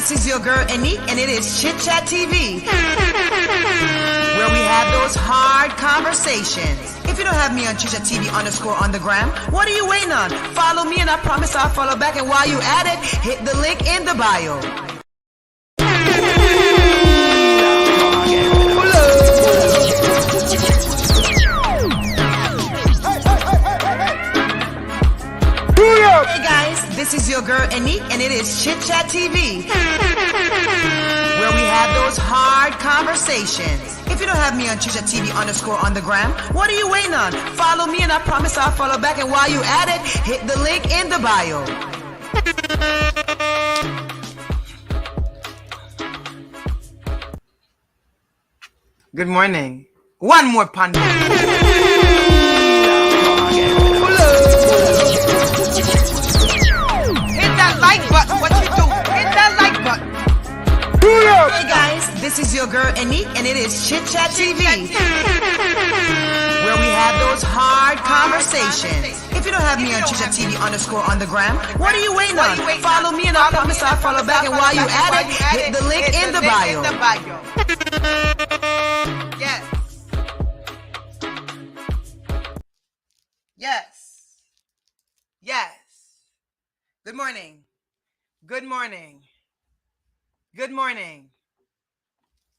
this is your girl Anique, and it is Chit Chat TV, where we have those hard conversations. If you don't have me on Chit Chat TV _ on the gram, what are you waiting on? Follow me, and I promise I'll follow back. And while you at it, hit the link in the bio. Hey guys, this is your girl Anique, and it is Chit Chat TV, where we have those hard conversations. If you don't have me on Chit Chat TV _ on the gram, what are you waiting on? Follow me, and I promise I'll follow back. And while you at it, hit the link in the bio. Good morning. One more panda. Hey guys, this is your girl Anique, and it is Chit Chat TV, where we have those hard conversations. If you don't have me on Chit Chat TV _ on the gram, what are you waiting on? Follow me, and I promise I'll follow back. And while you at it, hit the link in the bio. Yes. Yes. Yes. Good morning. Good morning. Good morning.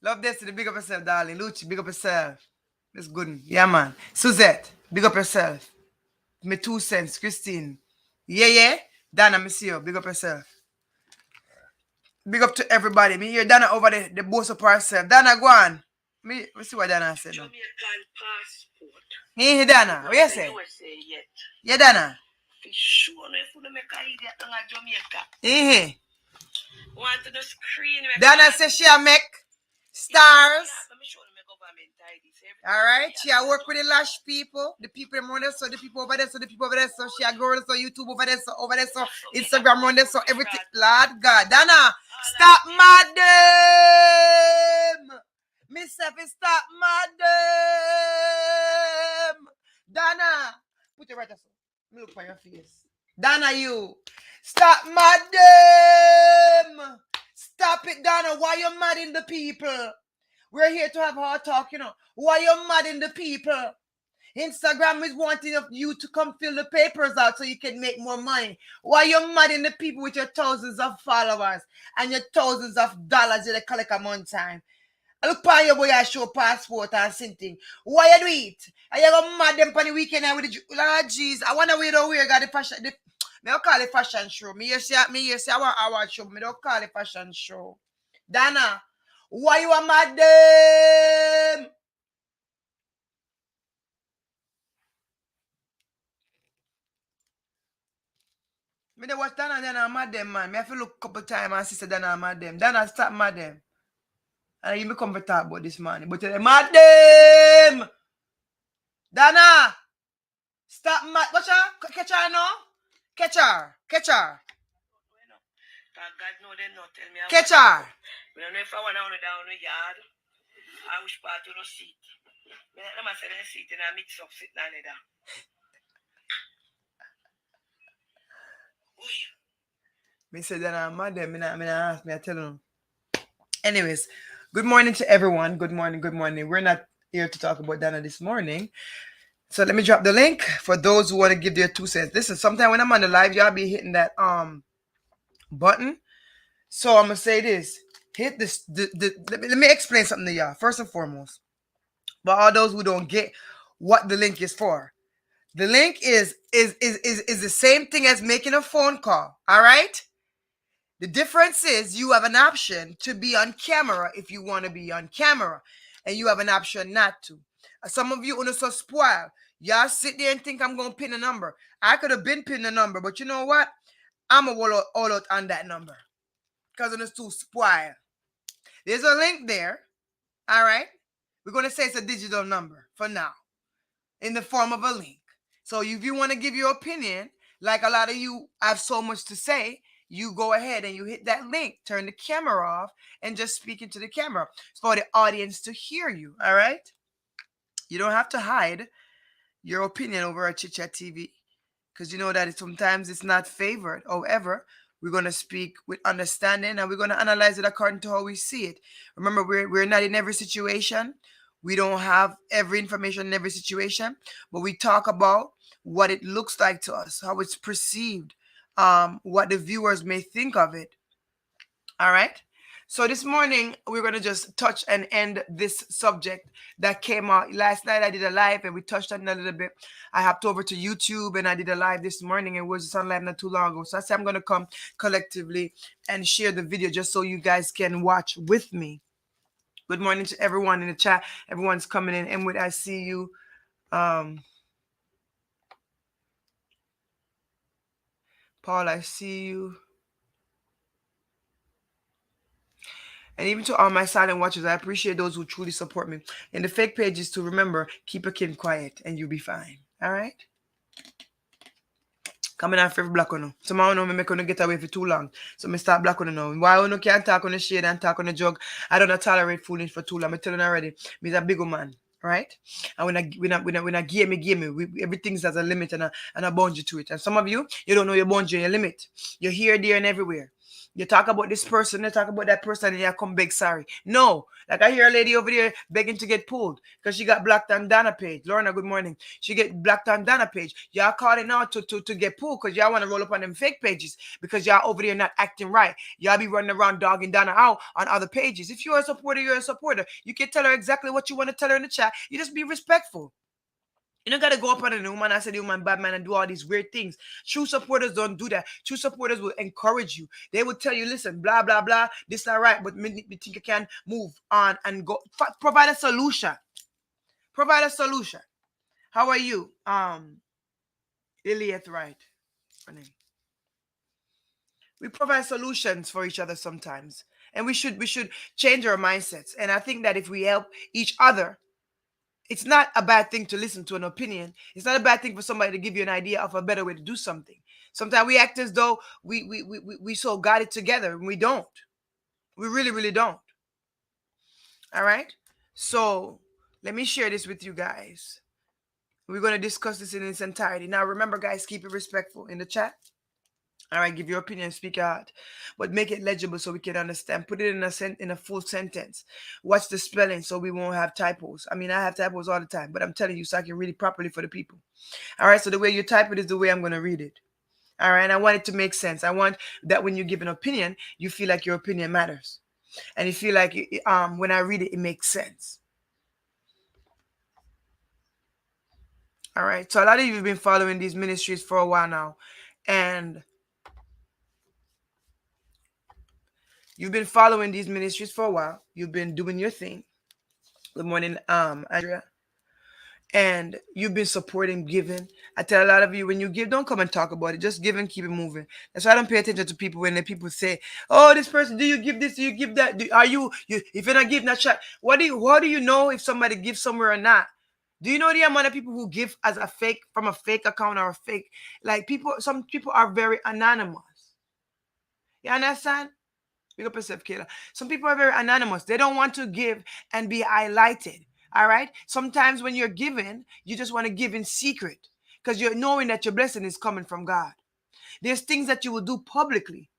Love this to the big up yourself, darling. Lucci, big up yourself. That's good. Yeah, man. Suzette, big up yourself. Me 2 cents. Christine. Yeah. Dana, me see you. Big up yourself. Big up to everybody. Me hear Dana over there, the boss of herself. Dana, go on. Me see what Dana said. Jamaican passport. Hey, Dana. What you say? Yeah, Dana. Hey. Want to the screen. Dana says she'll make stars. All right, she'll work with the lash people, the people around there, so the people over there, so the people over there, so she'll go so YouTube over there, so Instagram around there, so everything. Lord God, Dana, stop madam. Miss Effie, stop madam. Dana, put your right there, so look for your face. Dana, you. Stop, madam! Stop it, Donna. Why you mad in the people? We're here to have our talk, you know. Why you mad in the people? Instagram is wanting of you to come fill the papers out so you can make more money. Why you mad in the people with your thousands of followers and your thousands of dollars that they collect a month time? I look for your boy, I show passport and something. Why you do it? Are you go mad them for the weekend with the Lord jeez. I wonder where you got the fashion. Me don't call it fashion show. Me say I want show. Me don't call it fashion show. Dana, why you a madam? Me dey watch Dana madam, man. Me have to look couple times and sister Dana madam. Dana stop madam. And you me come to talk about this morning. But you madam! Dana! Stop mad. Watch her. Catch her now. Catch her. God know they not tell me. Catch her. I don't know if I want to down the yard. I wish part to the seat. Let me say the seat and I mix up sitting on it. Me say that I'm mad. Me not ask me. I tell them. Anyways, good morning to everyone. Good morning. We're not here to talk about Dana this morning. So let me drop the link for those who want to give their 2 cents. Listen, sometime when I'm on the live, y'all be hitting that button. So I'm gonna say this. Hit this. Let me explain something to y'all. First and foremost, but all those who don't get what the link is for, the link is the same thing as making a phone call. All right. The difference is you have an option to be on camera if you want to be on camera, and you have an option not to. Some of you are so spoiled. Y'all sit there and think I'm going to pin a number. I could have been pinned a number, but you know what? I'm going to all out on that number because it's too spoiled. There's a link there. All right? We're going to say it's a digital number for now in the form of a link. So if you want to give your opinion, like a lot of you have so much to say, you go ahead and you hit that link, turn the camera off, and just speak into the camera for the audience to hear you. All right? You don't have to hide your opinion over at Chit Chat TV because you know that sometimes it's not favored. However, We're going to speak with understanding, and we're going to analyze it according to how we see it. Remember, we're not in every situation. We don't have every information in every situation, but we talk about what it looks like to us, how it's perceived, what the viewers may think of it. All right. So this morning we're gonna just touch and end this subject that came out last night. I did a live and we touched on it a little bit. I hopped over to YouTube and I did a live this morning. It was just on live not too long ago. So I said I'm gonna come collectively and share the video just so you guys can watch with me. Good morning to everyone in the chat. Everyone's coming in. And with I see you. Paul, I see you. And even to all my silent watchers, I appreciate those who truly support me. And the fake pages, to remember, keep a kid quiet and you'll be fine. All right? Coming out for black on. Somehow know me make on get away for too long. So me start black on now. Why you can't talk on the shade and talk on the jug? I don't tolerate fooling for too long. I'm telling you already. Me's a big man. Right? And when I game me, everything's has a limit and a boundary to it. And some of you don't know your boundary and your limit. You're here, there, and everywhere. You talk about this person, you talk about that person, and you come beg sorry. No. Like I hear a lady over there begging to get pulled because she got blocked on Dana page. Lorna, good morning. She get blocked on Dana page. Y'all calling out to get pulled because y'all want to roll up on them fake pages because y'all over there not acting right. Y'all be running around dogging Dana out on other pages. If you're a supporter, you're a supporter. You can tell her exactly what you want to tell her in the chat. You just be respectful. You don't gotta go up on the woman and say the woman bad man and do all these weird things. True supporters don't do that. True supporters will encourage you. They will tell you, listen, blah blah blah. This not right, but me think you can move on and go. Provide a solution. Provide a solution. How are you, Iliath? Right. We provide solutions for each other sometimes, and we should change our mindsets. And I think that if we help each other, it's not a bad thing to listen to an opinion. It's not a bad thing for somebody to give you an idea of a better way to do something. Sometimes we act as though we so got it together, and we don't. We really, really don't. All right? So let me share this with you guys. We're going to discuss this in its entirety. Now, remember, guys, keep it respectful in the chat. All right, give your opinion, speak out, but make it legible so we can understand. Put it in a full sentence. Watch the spelling so we won't have typos. I mean, I have typos all the time, but I'm telling you so I can read it properly for the people. All right, so the way you type it is the way I'm going to read it. All right, I want it to make sense. I want that when you give an opinion, you feel like your opinion matters, and you feel like when I read it, it makes sense. All right, so a lot of you have been following these ministries for a while now, and you've been following these ministries for a while. You've been doing your thing. Good morning, Andrea. And you've been supporting giving. I tell a lot of you when you give, don't come and talk about it. Just give and keep it moving. That's why I don't pay attention to people when the people say, "Oh, this person, do you give this? Do you give that? Are you? If you're not giving that shot, how do you know if somebody gives somewhere or not? Do you know the amount of people who give as a fake from a fake account or a fake like people? Some people are very anonymous. You understand? Big up yourself, Kayla. Some people are very anonymous. They don't want to give and be highlighted. All right. Sometimes when you're giving, you just want to give in secret because you're knowing that your blessing is coming from God. There's things that you will do publicly.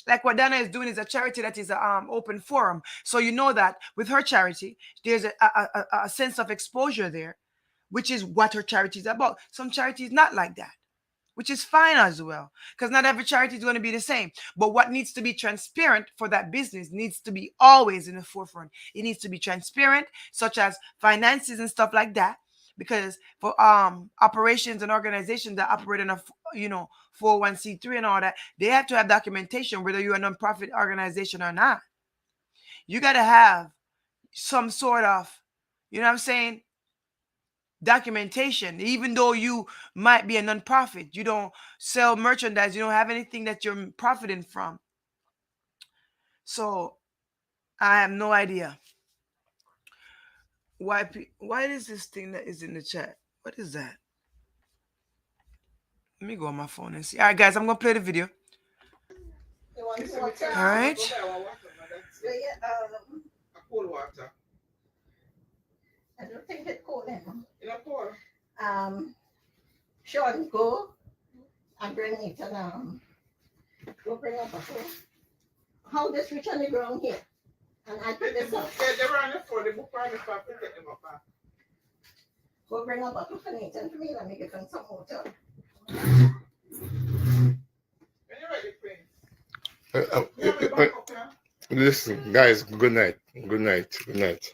Like what Dana is doing is a charity that is an open forum. So you know that with her charity, there's a sense of exposure there, which is what her charity is about. Some charities not like that, which is fine as well, because not every charity is going to be the same. But what needs to be transparent for that business needs to be always in the forefront. It needs to be transparent, such as finances and stuff like that. Because for operations and organizations that operate in a 401c3 and all that, they have to have documentation whether you're a nonprofit organization or not. You got to have some sort of, you know what I'm saying, documentation. Even though you might be a nonprofit, you don't sell merchandise, you don't have anything that you're profiting from. So I have no idea why is this thing that is in the chat. What is that? Let me go on my phone and see. All right, guys, I'm gonna play the video. All right. Cold water. I don't think it's cold anymore. It's cold. Sean, go and bring it along. Go bring up a phone. How this reach on the ground here? And I put this up. Yeah, they were on the floor. The book on the floor. Pick them up. Go bring up a for me. Tell me, let me get them some water. When you're ready, Prince. Listen, guys, good night. Good night. Good night.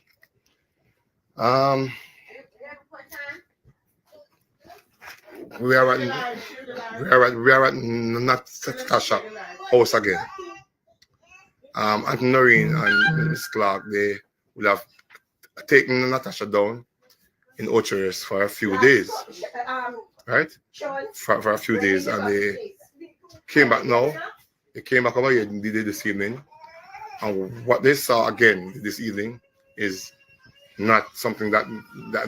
We are at Natasha house again. Aunt Noreen and Miss Clark, they will have taken Natasha down in Ocherous for a few days, right? For a few days, and they came back now. They came back over here this evening, and what they saw again this evening is not something that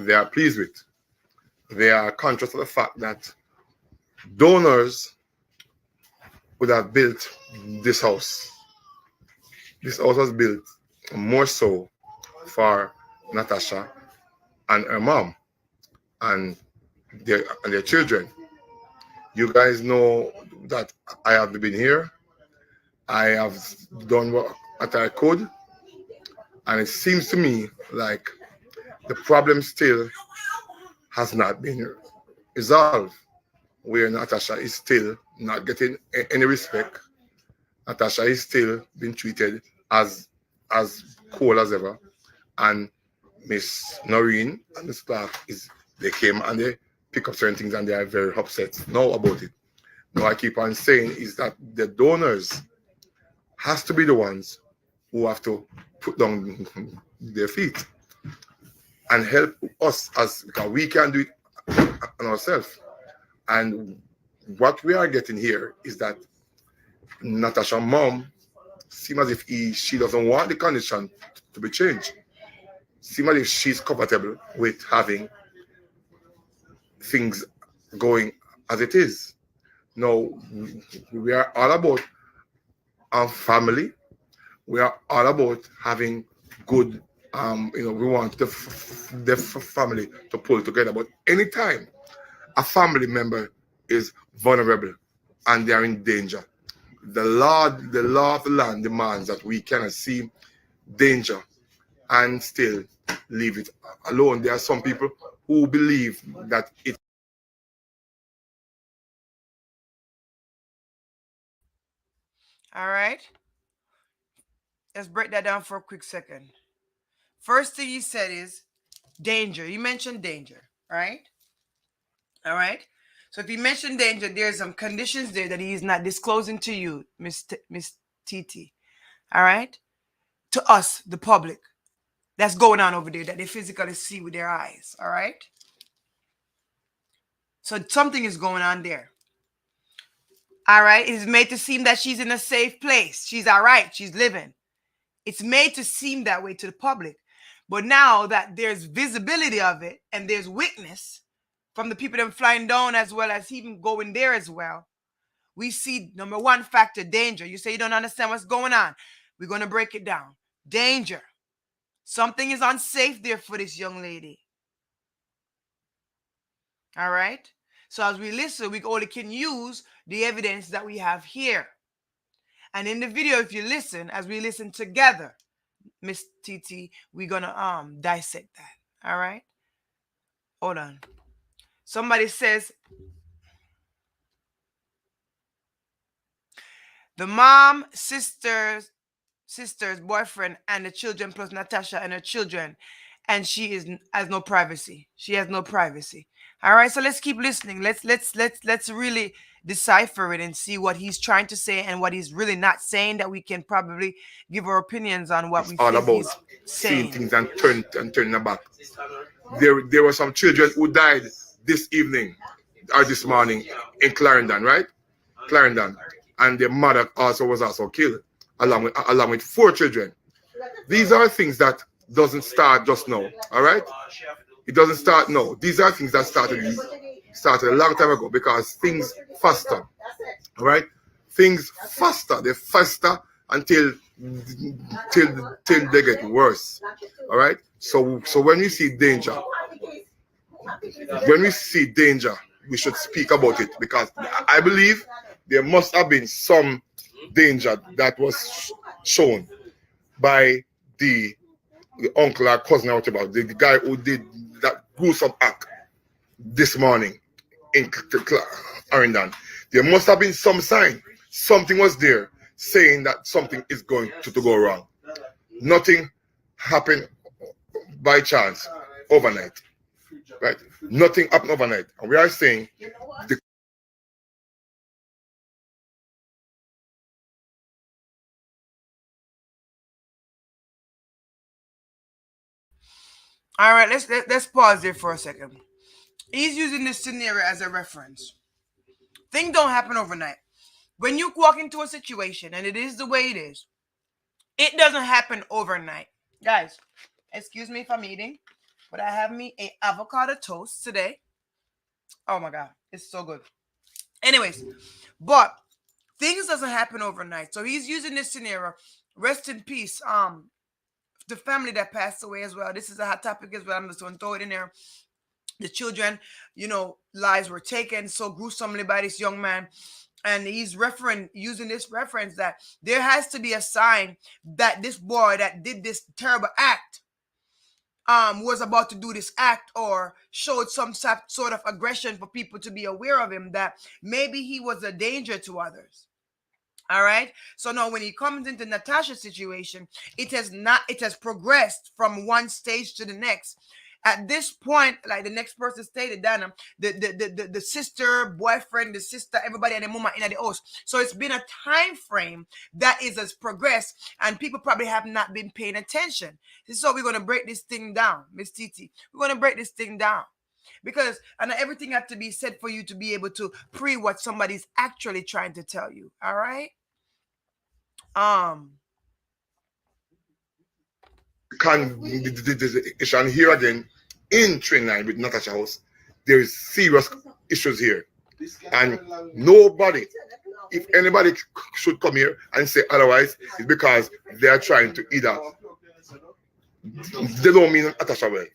they are pleased with. They are conscious of the fact that donors would have built this house. This house was built more so for Natasha and her mom and their children. You guys know that I have been here. I have done what I could, and it seems to me like the problem still has not been resolved, where Natasha is still not getting any respect. Natasha is still being treated as cool as ever, and Miss Noreen and Miss Clark they came and they pick up certain things and they are very upset now about it. Now I keep on saying is that the donors has to be the ones who have to put down their feet and help us, as because we can do it on ourselves. And what we are getting here is that Natasha's mom seems as if she doesn't want the condition to be changed. Seems as if she's comfortable with having things going as it is. Now, we are all about our family. We are all about having good, we want the family to pull together. But anytime a family member is vulnerable and they are in danger, the law of the land demands that we cannot see danger and still leave it alone. There are some people who believe that it. All right. Let's break that down for a quick second. First thing he said is danger. You mentioned danger, right? All right. So if you mentioned danger, there's some conditions there that he is not disclosing to you, Miss TT. All right. To us, the public, that's going on over there that they physically see with their eyes. All right. So something is going on there. All right. It is made to seem that she's in a safe place. She's all right. She's living. It's made to seem that way to the public. But now that there's visibility of it and there's witness from the people that are flying down as well as even going there as well, we see number one factor, danger. You say you don't understand what's going on. We're going to break it down. Danger. Something is unsafe there for this young lady. All right? So as we listen, we only can use the evidence that we have here. And in the video, if you listen, as we listen together, Miss TT, we're gonna dissect that. All right? Hold on. Somebody says the mom, sisters, boyfriend, and the children plus Natasha and her children, and she has no privacy. She has no privacy. All right, so let's keep listening. Let's really decipher it and see what he's trying to say and what he's really not saying, that we can probably give our opinions on what we all think about he's seeing saying. things and turning back. There were some children who died this evening or this morning in Clarendon, right? Clarendon, and their mother was also killed, along with 4 children. These are things that doesn't start just now. All right, it doesn't start now. These are things that started a long time ago, because things faster. All right, things faster. They faster until they get worse. All right. So when we see danger, we should speak about it, because I believe there must have been some danger that was shown by the uncle or cousin or whatever, the guy who did that gruesome act this morning in Arendon. There must have been some sign. Something was there saying that something is going to go wrong. Nothing happened by chance overnight. Right? Nothing happened overnight. And we are saying the All right, let's pause there for a second. He's using this scenario as a reference. Things don't happen overnight. When you walk into a situation and it is the way it doesn't happen overnight. Guys, excuse me if I'm eating, but I have me a avocado toast today. Oh my God, it's so good. Anyways, but things doesn't happen overnight. So he's using this scenario. Rest in peace. The family that passed away as well. This is a hot topic as well. I'm just going to throw it in there. The children, lives were taken so gruesomely by this young man. And he's using this reference that there has to be a sign that this boy that did this terrible act was about to do this act or showed some sort of aggression for people to be aware of him, that maybe he was a danger to others. All right. So now when he comes into Natasha's situation, it has progressed from one stage to the next. At this point, like the next person stated, Dana, the sister, boyfriend, the sister, everybody at the moment in the house. So it's been a time frame that has progressed, and people probably have not been paying attention. So we're going to break this thing down, Miss Titi. We're going to break this thing down. Because everything had to be said for you to be able to pre what somebody's actually trying to tell you. All right. Condition here again in train line with Natasha House. There is serious issues here, and nobody, if anybody should come here and say otherwise, it's because they are trying to either they don't mean Natasha well.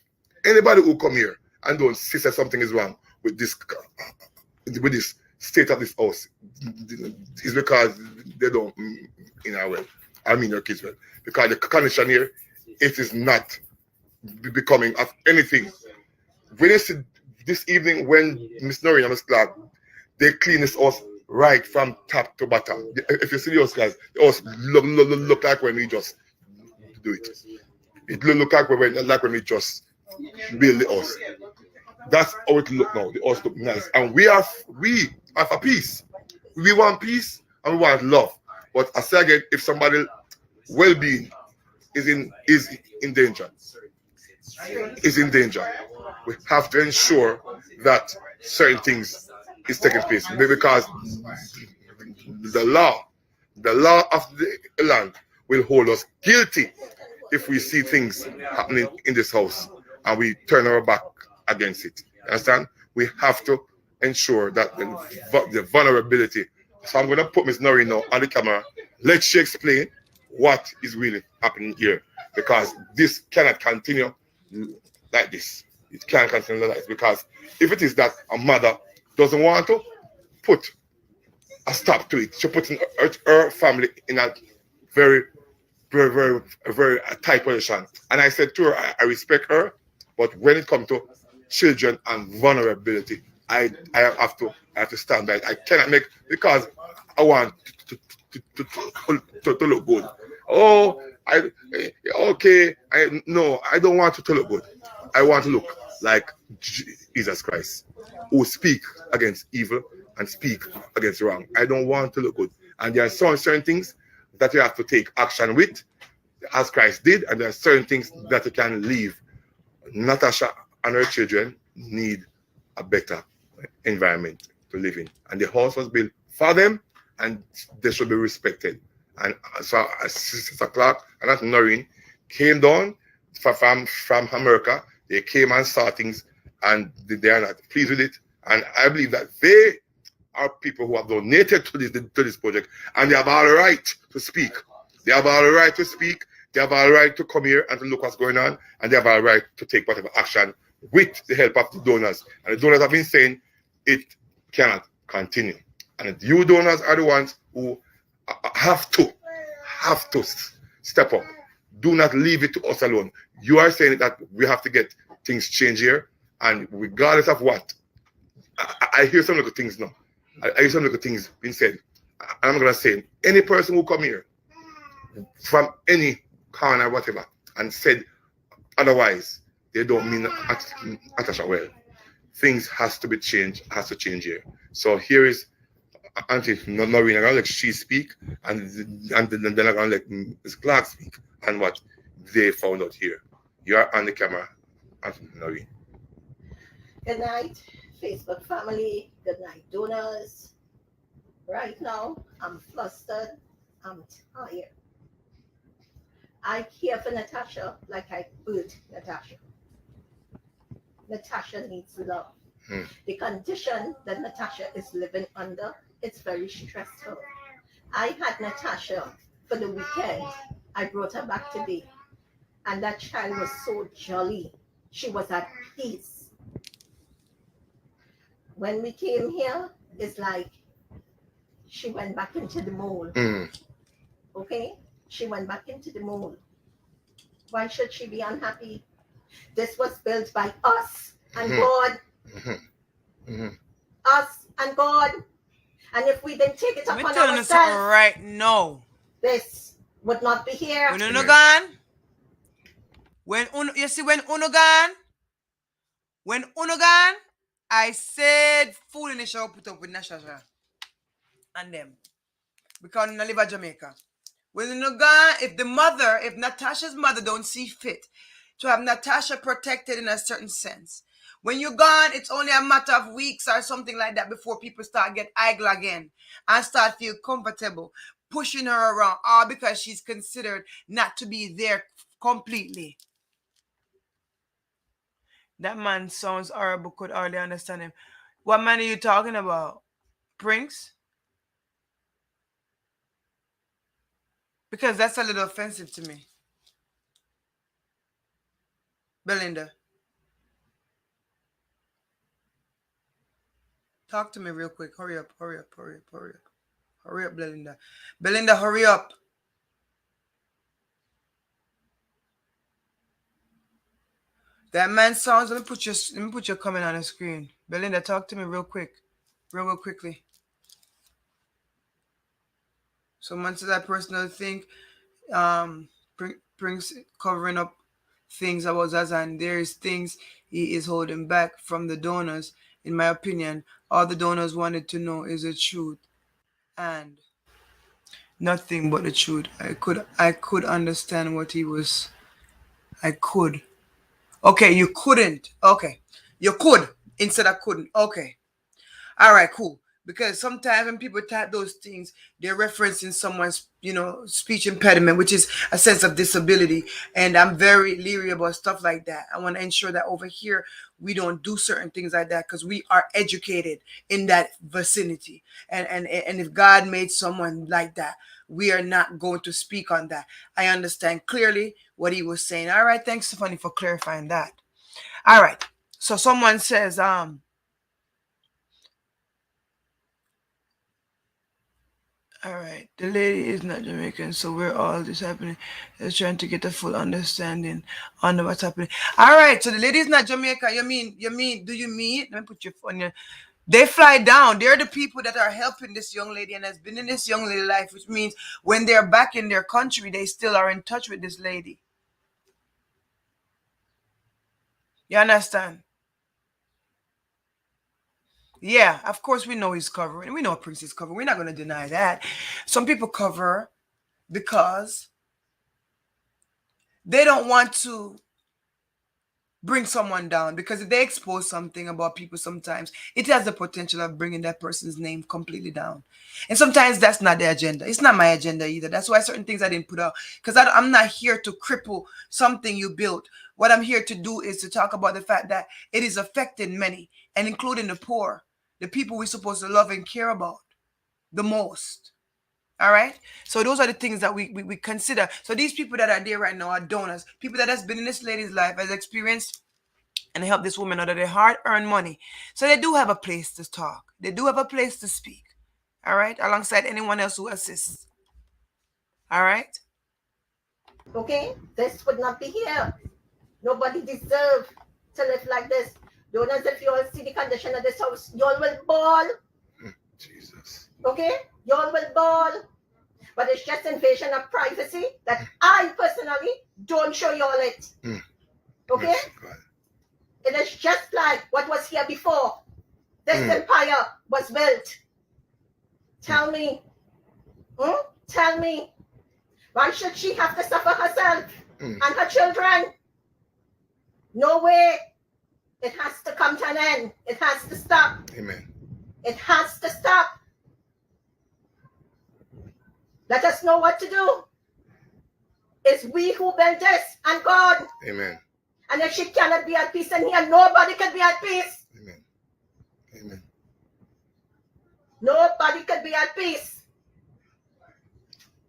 Anybody who come here and don't see that something is wrong with this state of this house is because they don't well. I mean your kids well. Because the condition here, it is not becoming of anything. When you see this evening when Miss Noreen and Miss Clark, they clean this house right from top to bottom. If you see the house, guys, the house look like when we just do it. It look like when we just build the house. That's how it look now. The house look nice. And we have a peace. We want peace and we want love. But I say again, if somebody's well-being is in danger, we have to ensure that certain things is taking place. Because the law of the land will hold us guilty if we see things happening in this house and we turn our back against it. Understand? We have to ensure that the vulnerability. So I'm going to put Ms. Noreen now on the camera. Let she explain what is really happening here, because this cannot continue like this. It can't continue like this, because if it is that a mother doesn't want to put a stop to it, she puts her family in a very, very, very, very tight position. And I said to her, I respect her, but when it comes to children and vulnerability, I have to stand by it. I cannot make, because I want to look good. Oh, no, I don't want to look good. I want to look like Jesus Christ, who speak against evil and speak against wrong. I don't want to look good. And there are certain things that you have to take action with, as Christ did, and there are certain things that you can leave. Natasha and her children need a better environment to live in. And the house was built for them, and they should be respected. And so Sister Clark and that Noreen came down from America. They came and saw things, and they are not pleased with it. And I believe that they are people who have donated to this project, and they have all the right to speak. They have all the right to speak. They have all the right to come here and to look what's going on, and they have all the right to take whatever action with the help of the donors. And the donors have been saying it cannot continue. And you donors are the ones who have to step up. Do not leave it to us alone. You are saying that we have to get things changed here, and regardless of what, I hear some little things now. I hear some little things being said. And I'm gonna say, any person who come here from any corner, whatever, and said otherwise, they don't mean Atasha well. Things has to be changed, has to change here. So here is Auntie Noreen, I'm gonna let she speak, and then I'm gonna let Ms. Clark speak, and what they found out here. You are on the camera, Auntie Noreen. Good night, Facebook family. Good night, donors. Right now, I'm flustered. I'm tired. I care for Natasha like I hurt Natasha. Natasha needs love. Hmm. The condition that Natasha is living under, it's very stressful. I had Natasha for the weekend. I brought her back today. And that child was so jolly. She was at peace. When we came here, it's like she went back into the mold. Okay? She went back into the mold. Why should she be unhappy? This was built by us and God. Us and God. And if we didn't take it Let me upon tell you something ourselves, right now. this would not be here. When uno gone, you see when uno gone, I said fool in the show put up with Natasha and them because I live in Jamaica. When uno gone, if Natasha's mother don't see fit to have Natasha protected in a certain sense, when you're gone, it's only a matter of weeks or something like that before people start get idle again and start feel comfortable pushing her around, all because she's considered not to be there completely. That man sounds horrible, could hardly understand him. What man are you talking about? Prince? Because that's a little offensive to me. Belinda, talk to me real quick. Hurry up, hurry up, hurry up, hurry up. Hurry up, Belinda. Belinda, hurry up. That man sounds. Let me put your comment on the screen. Belinda, talk to me real quick, real quickly. Someone said that personal thing. Prince covering up things about us, and there is things he is holding back from the donors. In my opinion, all the donors wanted to know is the truth and nothing but the truth. I could understand what he was. I could. Okay, you couldn't. Okay, you could instead of couldn't. Okay. All right, cool. Because sometimes when people type those things, they're referencing someone's, speech impediment, which is a sense of disability. And I'm very leery about stuff like that. I want to ensure that over here we don't do certain things like that because we are educated in that vicinity. And if God made someone like that, we are not going to speak on that. I understand clearly what he was saying. All right, thanks, Stephanie, for clarifying that. All right. So someone says, all right, the lady is not Jamaican, so where all this happening is trying to get a full understanding on what's happening. All right, so the lady is not Jamaican. Do you mean? Let me put your phone here. They fly down. They're the people that are helping this young lady and has been in this young lady life, which means when they're back in their country, they still are in touch with this lady. You understand? Yeah, of course we know he's covering. We know Prince is covering. We're not going to deny that. Some people cover because they don't want to bring someone down, because if they expose something about people, sometimes it has the potential of bringing that person's name completely down. And sometimes that's not the agenda. It's not my agenda either. That's why certain things I didn't put out, because I'm not here to cripple something you built. What I'm here to do is to talk about the fact that it is affecting many, and including the poor, the people we're supposed to love and care about the most. All right. So those are the things that we consider. So these people that are there right now are donors, people that has been in this lady's life, has experienced and helped this woman out of their hard-earned money. So they do have a place to talk. They do have a place to speak. All right, alongside anyone else who assists. All right? Okay? This would not be here. Nobody deserves to live like this. Don't as if you all see the condition of this house. You all will ball. Jesus. Okay? You all will ball. But it's just invasion of privacy that I personally don't show you all it. Okay? It is just like what was here before. This empire was built. Tell me. Tell me. Why should she have to suffer herself and her children? No way. It has to come to an end. It has to stop. Amen. It has to stop. Let us know what to do. It's we who built this and God. Amen. And if she cannot be at peace in here, nobody can be at peace. Amen. Amen. Nobody can be at peace.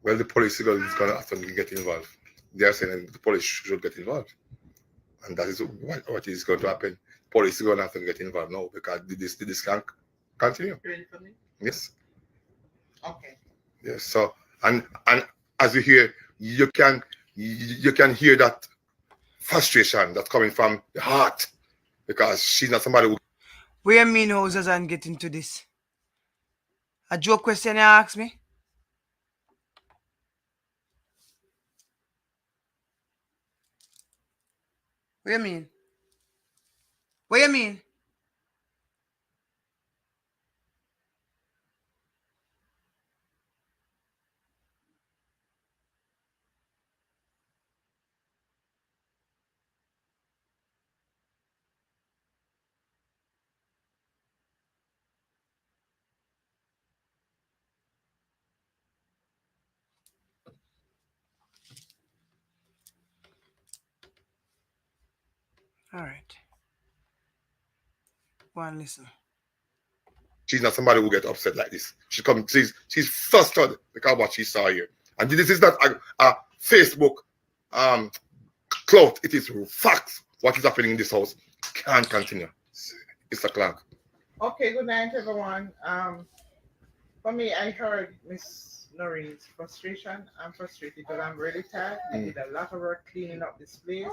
Well, the police is going to have to get involved. They are saying the police should get involved. And that is what is going to happen. Police is going to have to get involved now because this can't continue. Yes. Okay. Yes. So and as you hear, you can hear that frustration that's coming from the heart because she's not somebody who. Where mean houses and get into this? A joke question you ask me? What you mean? What you mean? All right. Go and listen. She's not somebody who get upset like this. She's frustrated because of what she saw here. And this is not a Facebook clout. It is facts. What is happening in this house can't continue. It's a clock. Okay, good night, everyone. For me, I heard Miss Noreen's frustration. I'm frustrated because I'm really tired. I did a lot of work cleaning up this place.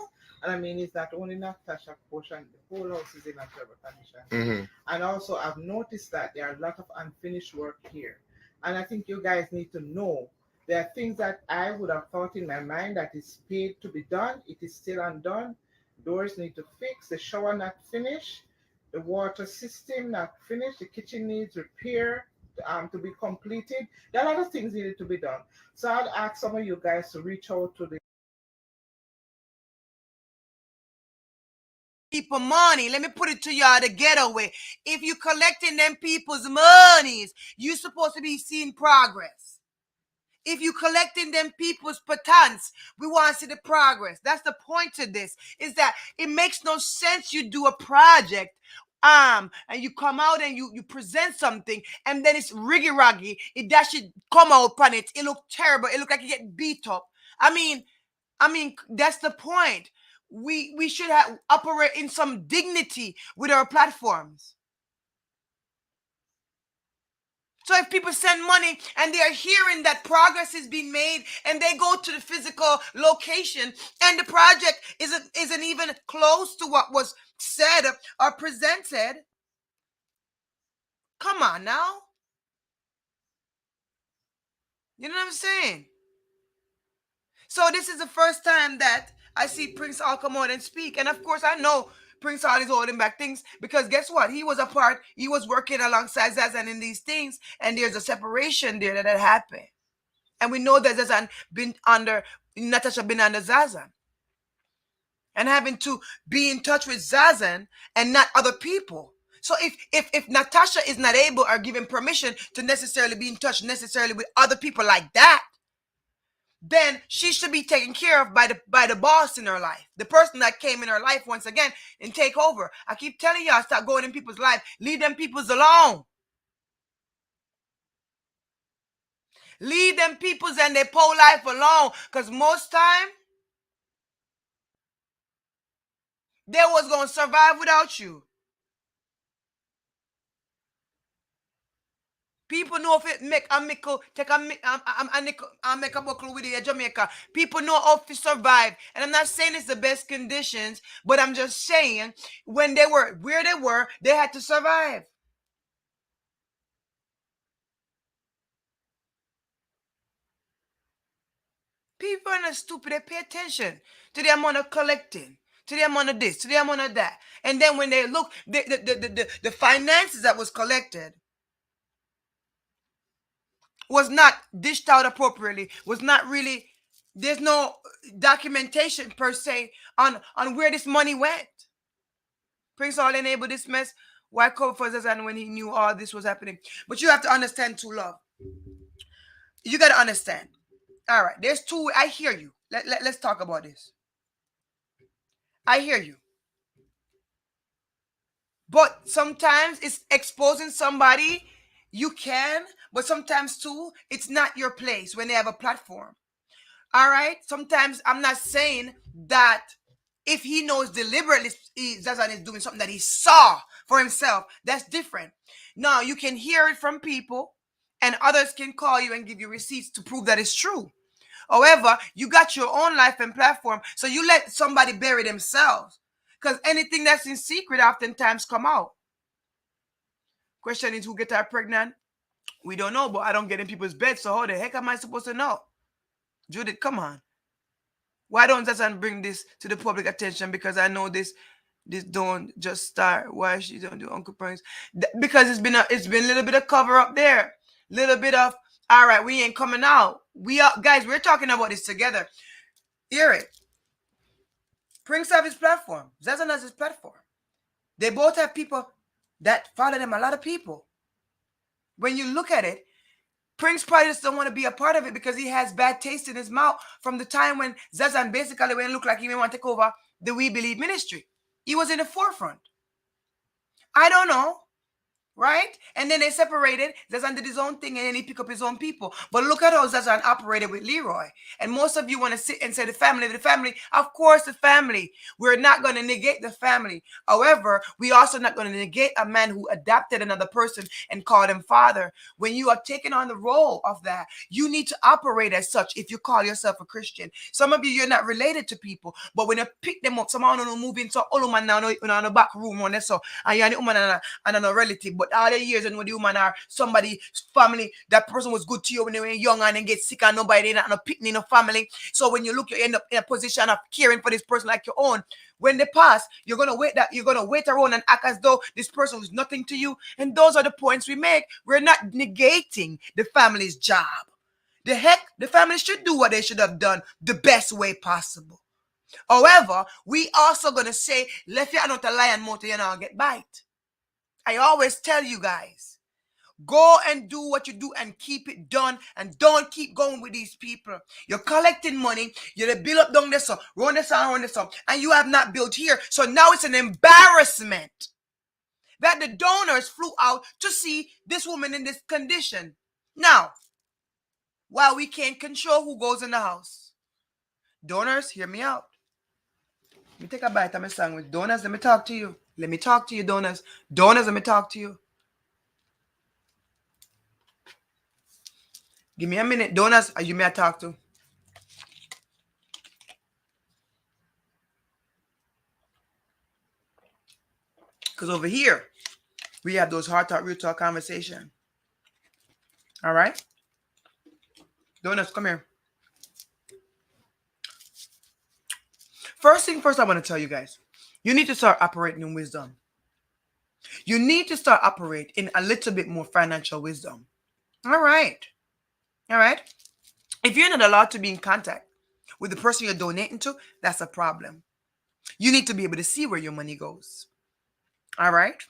And I mean, it's not only Natasha portion, the whole house is in a terrible condition. And also, I've noticed that there are a lot of unfinished work here. And I think you guys need to know there are things that I would have thought in my mind that is paid to be done. It is still undone. Doors need to fix, the shower not finished, the water system not finished, the kitchen needs repair to be completed. There are a lot of things needed to be done. So I'd ask some of you guys to reach out to the people money. Let me put it to y'all the getaway. If you collecting them people's monies, you supposed to be seeing progress. If you collecting them people's patents, we want to see the progress. That's the point to this, is that it makes no sense you do a project and you come out and you present something and then it's riggy-raggy. That should come out on it. It look terrible. It look like you get beat up. I mean, that's the point. We should have operate in some dignity with our platforms. So if people send money and they are hearing that progress is being made and they go to the physical location and the project isn't even close to what was said or presented, come on now. You know what I'm saying? So this is the first time that I see Prince Hall come out and speak. And of course, I know Prince Hall is holding back things because guess what? He was working alongside Zazan in these things, and there's a separation there that had happened. And we know that Zazan Natasha been under Zazan. And having to be in touch with Zazan and not other people. So if Natasha is not able or given permission to necessarily be in touch necessarily with other people like that, then she should be taken care of by the boss in her life, the person that came in her life once again and take over. I keep telling y'all, stop going in people's life. Leave them peoples alone. Leave them peoples and their poor life alone, because most time they was gonna survive without you. People People know if it make a mickle, take a nickel, I make a buckle with it in Jamaica. People know how to survive. And I'm not saying it's the best conditions, but I'm just saying when they were where they were, they had to survive. People are not stupid. They pay attention to the amount of collecting, to the amount of this, to the amount of that. And then when they look, the finances that was collected was not dished out appropriately, was not really, there's no documentation per se on where this money went. Prince all enabled this mess. Why cover for Zazan when he knew all this was happening? But you have to understand too, love. You got to understand. All right, there's two. I hear you. Let's talk about this. I hear you. But sometimes it's exposing somebody. You can, but sometimes too, it's not your place when they have a platform. All right. Sometimes I'm not saying that if he knows deliberately Zazan is doing something that he saw for himself, that's different. Now you can hear it from people, and others can call you and give you receipts to prove that it's true. However, you got your own life and platform, so you let somebody bury themselves. Because anything that's in secret oftentimes come out. Question is, who get her pregnant? We don't know, but I don't get in people's beds, so how the heck am I supposed to know? Judith, come on. Why don't Zazan bring this to the public attention? Because I know this don't just start. Why she don't do Uncle Prince? Because it's been a little bit of cover up there. Little bit of, all right, we ain't coming out. We are, guys, we're talking about this together. Hear it. Prince have his platform. Zazan has his platform. They both have people that follow them, a lot of people. When you look at it, Prince probably just don't want to be a part of it because he has bad taste in his mouth from the time when Zazan basically when it looked like he may want to take over the We Believe ministry. He was in the forefront. I don't know. Right? And then they separated. Zazan did his own thing and then he picked up his own people. But look at how Zazan operated with Leroy. And most of you want to sit and say the family. Of course, the family. We're not going to negate the family. However, we also not going to negate a man who adopted another person and called him father. When you are taking on the role of that, you need to operate as such if you call yourself a Christian. Some of you, you're not related to people. But when you pick them up, someone will move into all man now in the back room on this. And you're the woman and a relative. But all the years and when the woman or somebody family, that person was good to you when they were young and then get sick and nobody not no picking in a family. So when you look, you end up in a position of caring for this person like your own. When they pass, you're gonna wait around and act as though this person was nothing to you. And those are the points we make. We're not negating the family's job. The family should do what they should have done the best way possible. However, we also gonna say, left you not a lion motor, you know, get bite. I always tell you guys, go and do what you do and keep it done and don't keep going with these people. You're collecting money, you're build up down this, run this up, and you have not built here. So now it's an embarrassment that the donors flew out to see this woman in this condition. Now, while we can't control who goes in the house, donors, hear me out. Let me take a bite of my sandwich. Donors, let me talk to you. Let me talk to you, donors. Donors, let me talk to you. Give me a minute. Donors, are you may I talk to? Because over here, we have those heart talk, real talk conversation. All right? Donors, come here. First thing first, I want to tell you guys, you need to start operating in wisdom. You need to start operating in a little bit more financial wisdom. All right. All right. If you're not allowed to be in contact with the person you're donating to, that's a problem. You need to be able to see where your money goes. All right.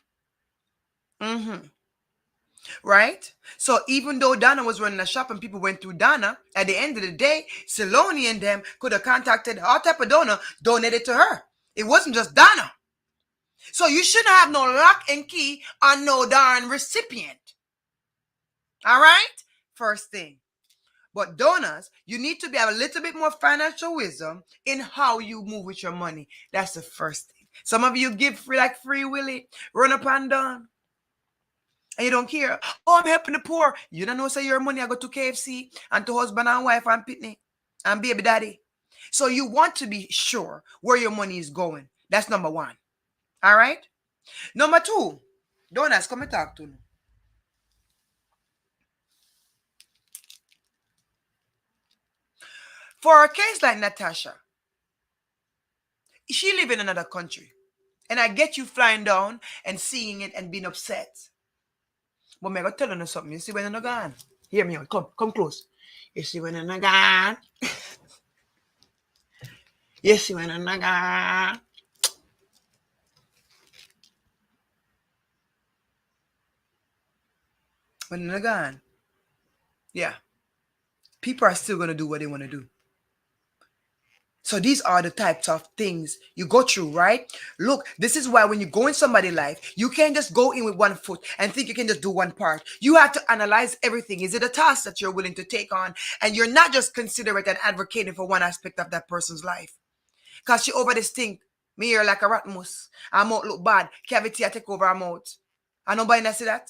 Right? So even though Donna was running a shop and people went through Donna, at the end of the day, Saloni and them could have contacted all type of donor, donated to her. It wasn't just Donna. So you shouldn't have no lock and key on no darn recipient. All right? First thing. But donors, you need to have a little bit more financial wisdom in how you move with your money. That's the first thing. Some of you give free like Free Willy, run up and down. And you don't care. Oh, I'm helping the poor. You don't know, say your money I go to KFC and to husband and wife and pitney and baby daddy. So you want to be sure where your money is going. That's number one. All right. Number two, don't ask, come and talk to me. For a case like Natasha, she live in another country. And I get you flying down and seeing it and being upset. But me I go tell you something. You see when you're gone. Hear me out. Come close. You see when you're gone. You see when you're gone. When you're gone. Yeah. People are still gonna do what they want to do. So these are the types of things you go through, right? Look, this is why when you go in somebody's life, you can't just go in with one foot and think you can just do one part. You have to analyze everything. Is it a task that you're willing to take on? And you're not just considerate and advocating for one aspect of that person's life. Because she over this thing, me here like a rat mouse. Her mouth look bad. Cavity I take over her mouth. And nobody not see that?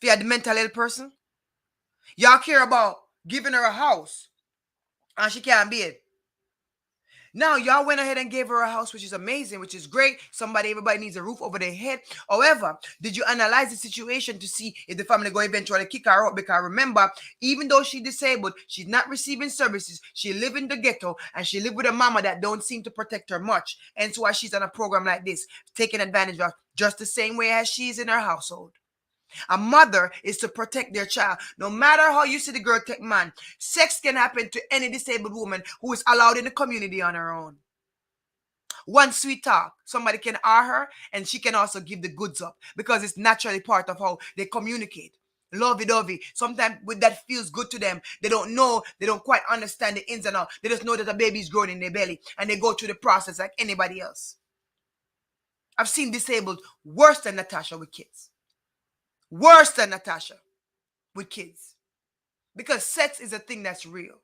If you're the mental ill person, y'all care about giving her a house and she can't be it. Now, y'all went ahead and gave her a house, which is amazing, which is great. Everybody needs a roof over their head. However, did you analyze the situation to see if the family going to eventually kick her out? Because remember, even though she's disabled, she's not receiving services. She live in the ghetto and she live with a mama that don't seem to protect her much. And so why she's on a program like this, taking advantage of just the same way as she is in her household. A mother is to protect their child. No matter how you see the girl take man, sex can happen to any disabled woman who is allowed in the community on her own. One sweet talk, somebody can hour her and she can also give the goods up because it's naturally part of how they communicate. Lovey-dovey. Sometimes with that feels good to them. They don't know, they don't quite understand the ins and outs. They just know that a baby is growing in their belly and they go through the process like anybody else. I've seen disabled worse than Natasha with kids. Worse than Natasha with kids. Because sex is a thing that's real.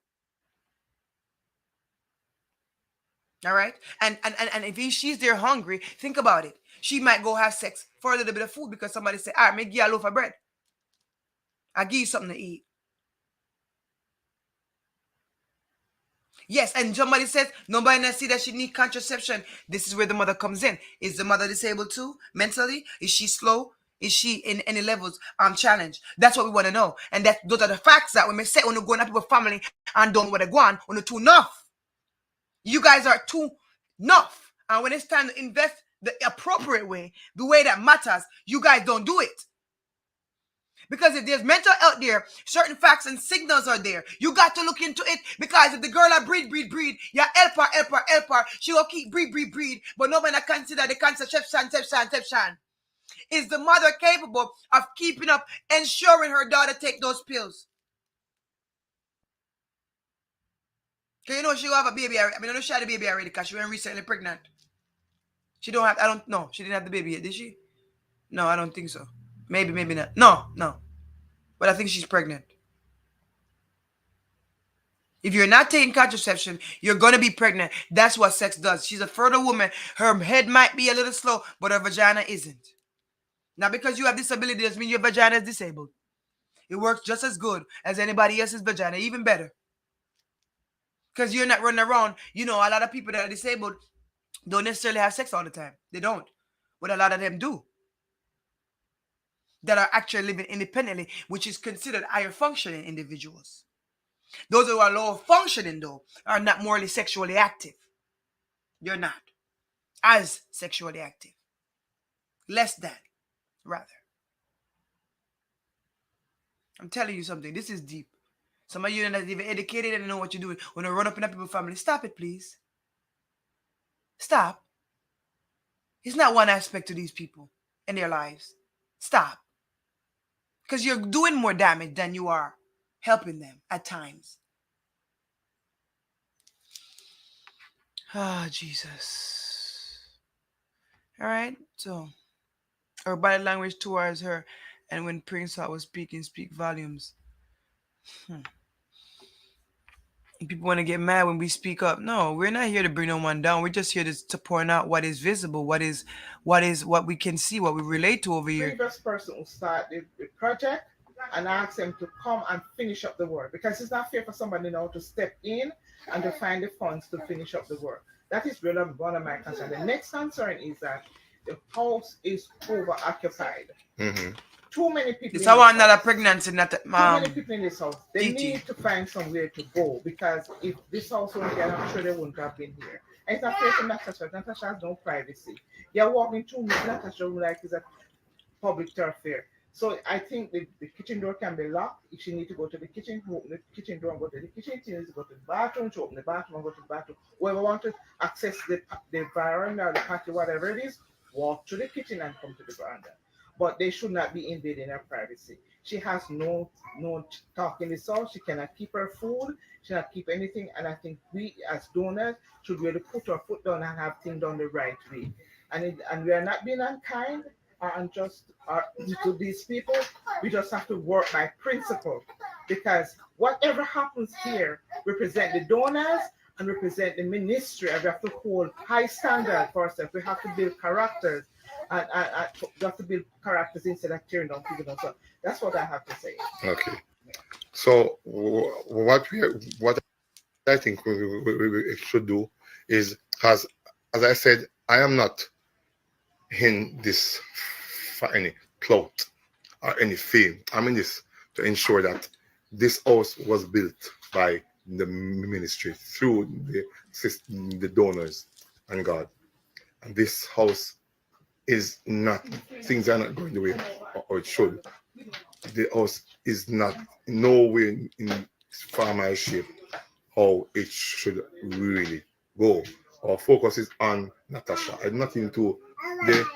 All right? And if she's there hungry, think about it. She might go have sex for a little bit of food because somebody said, all right, make you a loaf of bread. I'll give you something to eat. Yes, and somebody says, nobody can see that she needs contraception. This is where the mother comes in. Is the mother disabled too, mentally? Is she slow? Is she in any levels challenged? That's what we want to know. And those are the facts that when we say when you go in people's family and don't know where they're going, when you're too enough. You guys are too enough. And when it's time to invest the appropriate way, the way that matters, you guys don't do it. Because if there's mental out there, certain facts and signals are there. You got to look into it because if the girl that breed, yeah, help her, she will keep breed. But nobody consider the contraception. Is the mother capable of keeping up, ensuring her daughter take those pills? Because you know she will have a baby already. I mean, I know she had a baby already because she went recently pregnant. She don't have, I don't know. She didn't have the baby yet, did she? No, I don't think so. Maybe not. No. But I think she's pregnant. If you're not taking contraception, you're going to be pregnant. That's what sex does. She's a fertile woman. Her head might be a little slow, but her vagina isn't. Now, because you have disability doesn't mean your vagina is disabled. It works just as good as anybody else's vagina, even better. Because you're not running around. You know, a lot of people that are disabled don't necessarily have sex all the time. They don't. But a lot of them do. That are actually living independently, which is considered higher functioning individuals. Those who are lower functioning, though, are not morally sexually active. You're not as sexually active. Less than, rather. I'm telling you something. This is deep. Some of you are not even educated and know what you're doing. When you run up in a people's family, stop it, please. Stop. It's not one aspect to these people and their lives. Stop. Because you're doing more damage than you are helping them at times. Ah, Jesus. All right. So, her body language towards her, and when Prince was speak volumes. People want to get mad when we speak up. No, we're not here to bring no one down. We're just here to point out what is visible, what we can see, what we relate to over here. Previous person who started the project and ask them to come and finish up the work, because it's not fair for somebody now to step in and to find the funds to finish up the work. That is really one of my concerns. The next concern is that the house is over occupied. Mm-hmm. Too many people. It's our another pregnancy, not Too many people in this house. They TT. need to find somewhere to go, because if this house were here, I'm sure they wouldn't have been here. And it's not fair to Natasha. Natasha has no privacy. You're walking through Natasha like it's a public thoroughfare. So I think the kitchen door can be locked. If she need to go to the kitchen, open the kitchen door and go to the kitchen. If she needs to go to the bathroom, she open the bathroom and go to the bathroom. Whoever want to access the veranda or the patio, whatever it is, walk to the kitchen and come to the veranda. But they should not be invading her privacy. She has no talk in this house. She cannot keep her food. She cannot keep anything. And I think we as donors should really put our foot down and have things done the right way. And we are not being unkind or unjust to these people. We just have to work by principle, because whatever happens here represent the donors and represent the ministry, and we have to hold high standards for ourselves. We have to build characters, and we have to build characters instead of tearing down people. So that's what I have to say. Okay. So what I think we should do is, as I said, I am not in this for any clout or any fame. I'm in this to ensure that this house was built by the ministry through the donors and God. And this house is not, things are not going the way or it should. The house is not in no way in formal shape how it should really go. Our focus is on Natasha and nothing to the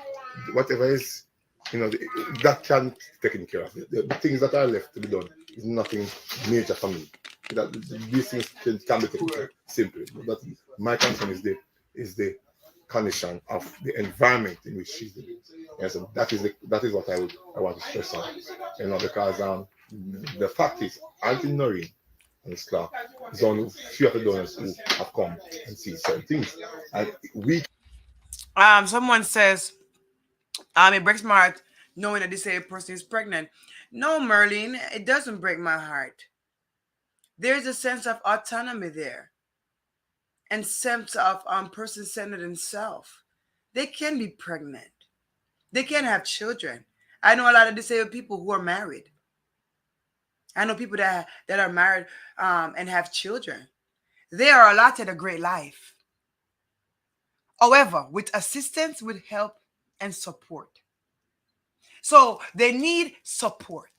whatever is, that can be taken care of. The things that are left to be done is nothing major for me. These things can be taken care of simply. But my concern is the condition of the environment in which she's living. Yes, and that is what I want to stress on. Because the fact is, Alton Noreen and Clark is only few of the donors who have come and seen certain things. And we Someone says, it breaks my heart knowing that disabled person is pregnant. No, Merlin, it doesn't break my heart. There's a sense of autonomy there, and sense of person-centered in self. They can be pregnant. They can have children. I know a lot of disabled people who are married. I know people that are married and have children. They are allotted a great life. However, with assistance, with help and support. So they need support.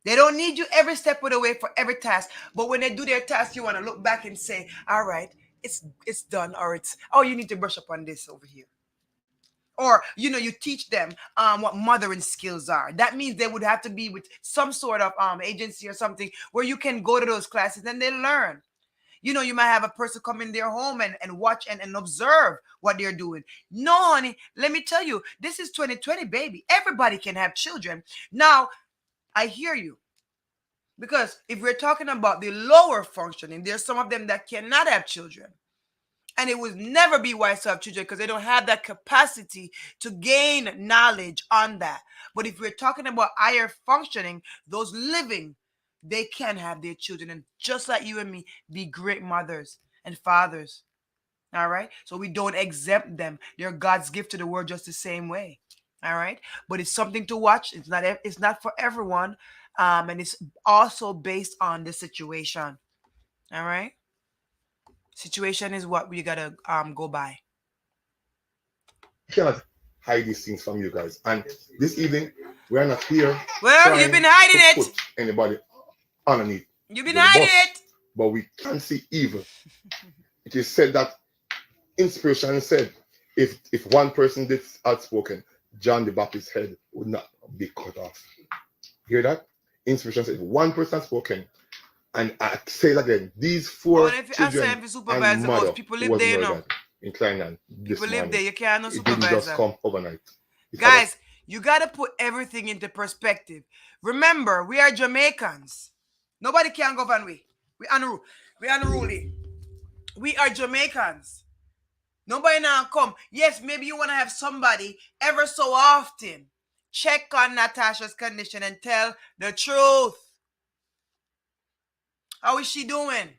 They don't need you every step of the way for every task. But when they do their task, you want to look back and say, all right, it's done, or you need to brush up on this over here. Or, you teach them what mothering skills are. That means they would have to be with some sort of agency or something where you can go to those classes and they learn. You might have a person come in their home and watch and observe what they're doing. No, honey, let me tell you, this is 2020, baby. Everybody can have children. Now, I hear you. Because if we're talking about the lower functioning, there's some of them that cannot have children. And it would never be wise to have children because they don't have that capacity to gain knowledge on that. But if we're talking about higher functioning, those living, they can have their children. And just like you and me, be great mothers and fathers. All right? So we don't exempt them. They're God's gift to the world just the same way. All right? But it's something to watch. It's not for everyone. And it's also based on the situation. All right? Situation is what we gotta go by. cannot hide these things from you guys. And this evening, we are not here. Well, you've been hiding to it. Put anybody underneath. You've been hiding it. But we can't see evil. It is said that inspiration said, if one person did outspoken, John the Baptist's head would not be cut off. Hear that? Inspiration said, if one person spoken, and I say it again, these four children and mother people live there, in Kleinland. People live there. You can't no supervisor. It didn't just come overnight. Guys, you got to put everything into perspective. Remember, we are Jamaicans. Nobody can govern we. We We unruly. We are Jamaicans. Nobody now come. Yes, maybe you want to have somebody ever so often check on Natasha's condition and tell the truth. How is she doing?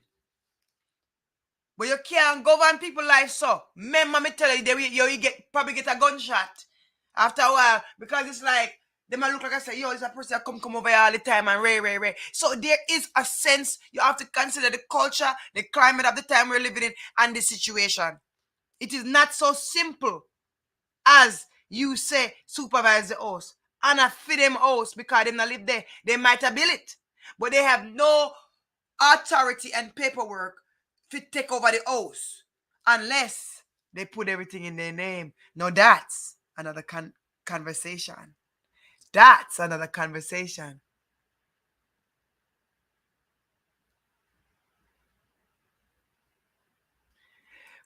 But you can't govern people's life so. Remember me tell you, you probably get a gunshot after a while because it's like they might look like I say, yo, it's a person that come over here all the time and ray. So there is a sense you have to consider the culture, the climate of the time we're living in, and the situation. It is not so simple as you say supervise the house. And I feed them house because they not live there. They might have built it. But they have no authority and paperwork to take over the house unless they put everything in their name. Now that's another conversation. That's another conversation.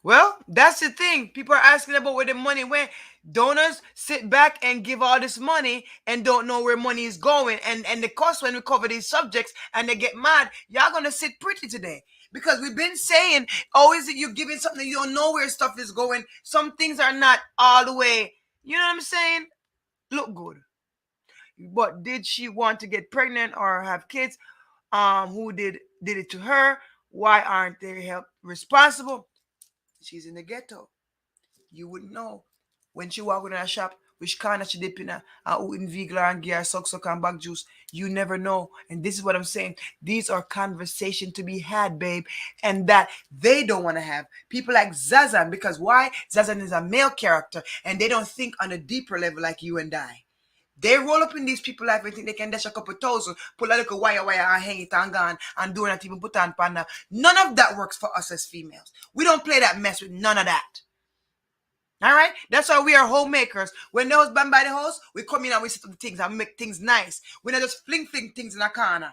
Well, that's the thing. People are asking about where the money went. Donors sit back and give all this money and don't know where money is going. And the cost when we cover these subjects and they get mad, y'all gonna sit pretty today. Because we've been saying, always that you're giving something, you don't know where stuff is going. Some things are not all the way, you know what I'm saying? Look good. But did she want to get pregnant or have kids? Who did it to her? Why aren't they help responsible? She's in the ghetto. You wouldn't know. When she walk in a shop, which kind she dip in who in Vigla and gear, suck and back juice. You never know. And this is what I'm saying. These are conversations to be had, babe. And that they don't want to have. People like Zazan, because why? Zazan is a male character and they don't think on a deeper level like you and I. They roll up in these people life and think they can dash a couple thousand, pull a little wire and hang it and gone and do not even put on panda. None of that works for us as females. We don't play that mess with none of that. All right? That's why we are homemakers. When the husband buy the house, we come in and we set up the things and make things nice. We not just fling things in a corner.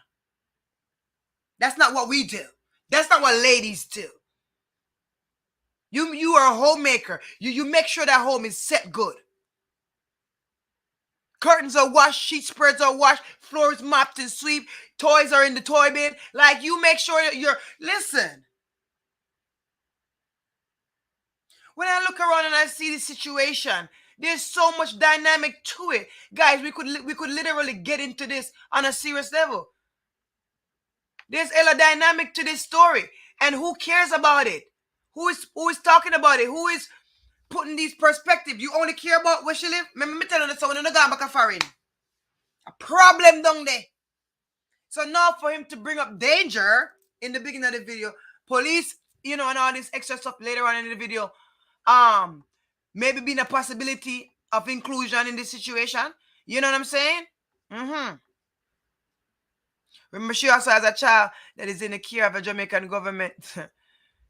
That's not what we do. That's not what ladies do. You are a homemaker. You make sure that home is set good. Curtains are washed, sheet spreads are washed, floors mopped and swept, toys are in the toy bin. Like, you make sure you're... Listen. When I look around and I see the situation, there's so much dynamic to it. Guys, we could literally get into this on a serious level. There's a dynamic to this story. And who cares about it? Who is talking about it? Who is putting these perspectives? You only care about where she live? Remember me telling you someone in the back of foreign. A problem down there. So now for him to bring up danger in the beginning of the video, police, and all this extra stuff later on in the video, maybe being a possibility of inclusion in this situation. You know what I'm saying? Remember, she also has a child that is in the care of a Jamaican government.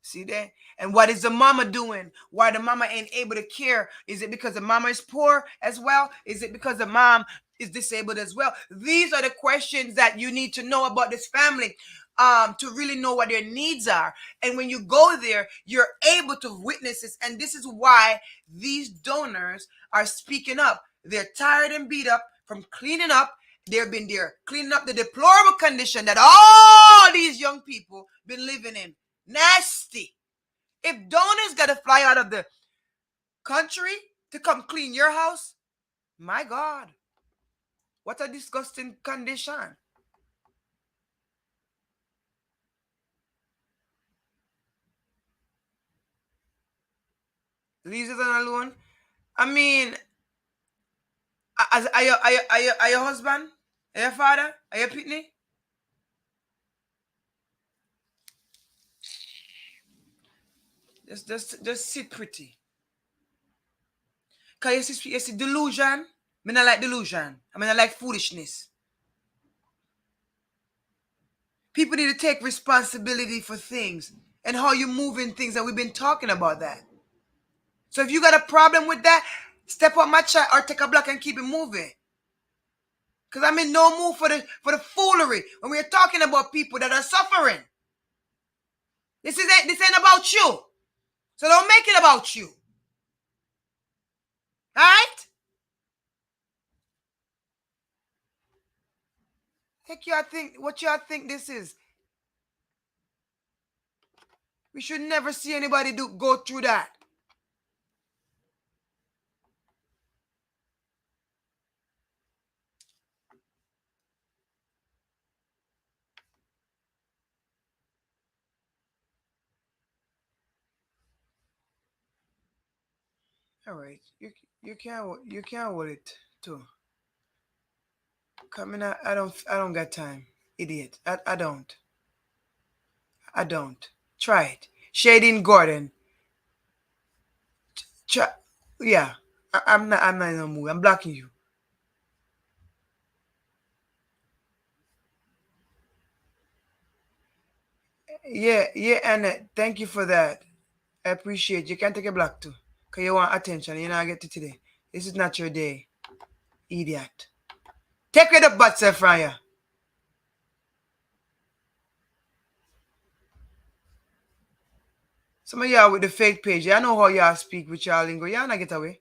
See there? And what is the mama doing? Why the mama ain't able to care? Is it because the mama is poor as well? Is it because the mom is disabled as well? These are the questions that you need to know about this family to really know what their needs are. And when you go there, you're able to witness this. And this is why these donors are speaking up. They're tired and beat up from cleaning up. They've been there cleaning up the deplorable condition that all these young people been living in. Nasty. If donors got to fly out of the country to come clean your house, my God, what a disgusting condition. Leaves it alone. I mean, are your husband? Are your father? Are your pitney? Just sit pretty. Cause you see delusion. I mean, I like delusion. I mean, I like foolishness. People need to take responsibility for things and how you move in things, and we've been talking about that. So if you got a problem with that, step on my chat or take a block and keep it moving. Because I'm in no mood for the foolery when we're talking about people that are suffering. This ain't about you. So don't make it about you. All right? What y'all think this is? We should never see anybody go through that. All right, you can't hold it too. Coming out, I don't got time, idiot. I don't. Try it. Shading Gordon. Try, yeah. I'm not in a mood. I'm blocking you. Yeah, Annette. Thank you for that. I appreciate you. Can take a block too. Cause you want attention. You know I get to today. This is not your day. Idiot. Take it up, butt from you. Some of y'all with the fake page, I know how y'all speak with y'all lingo. Y'all not get away.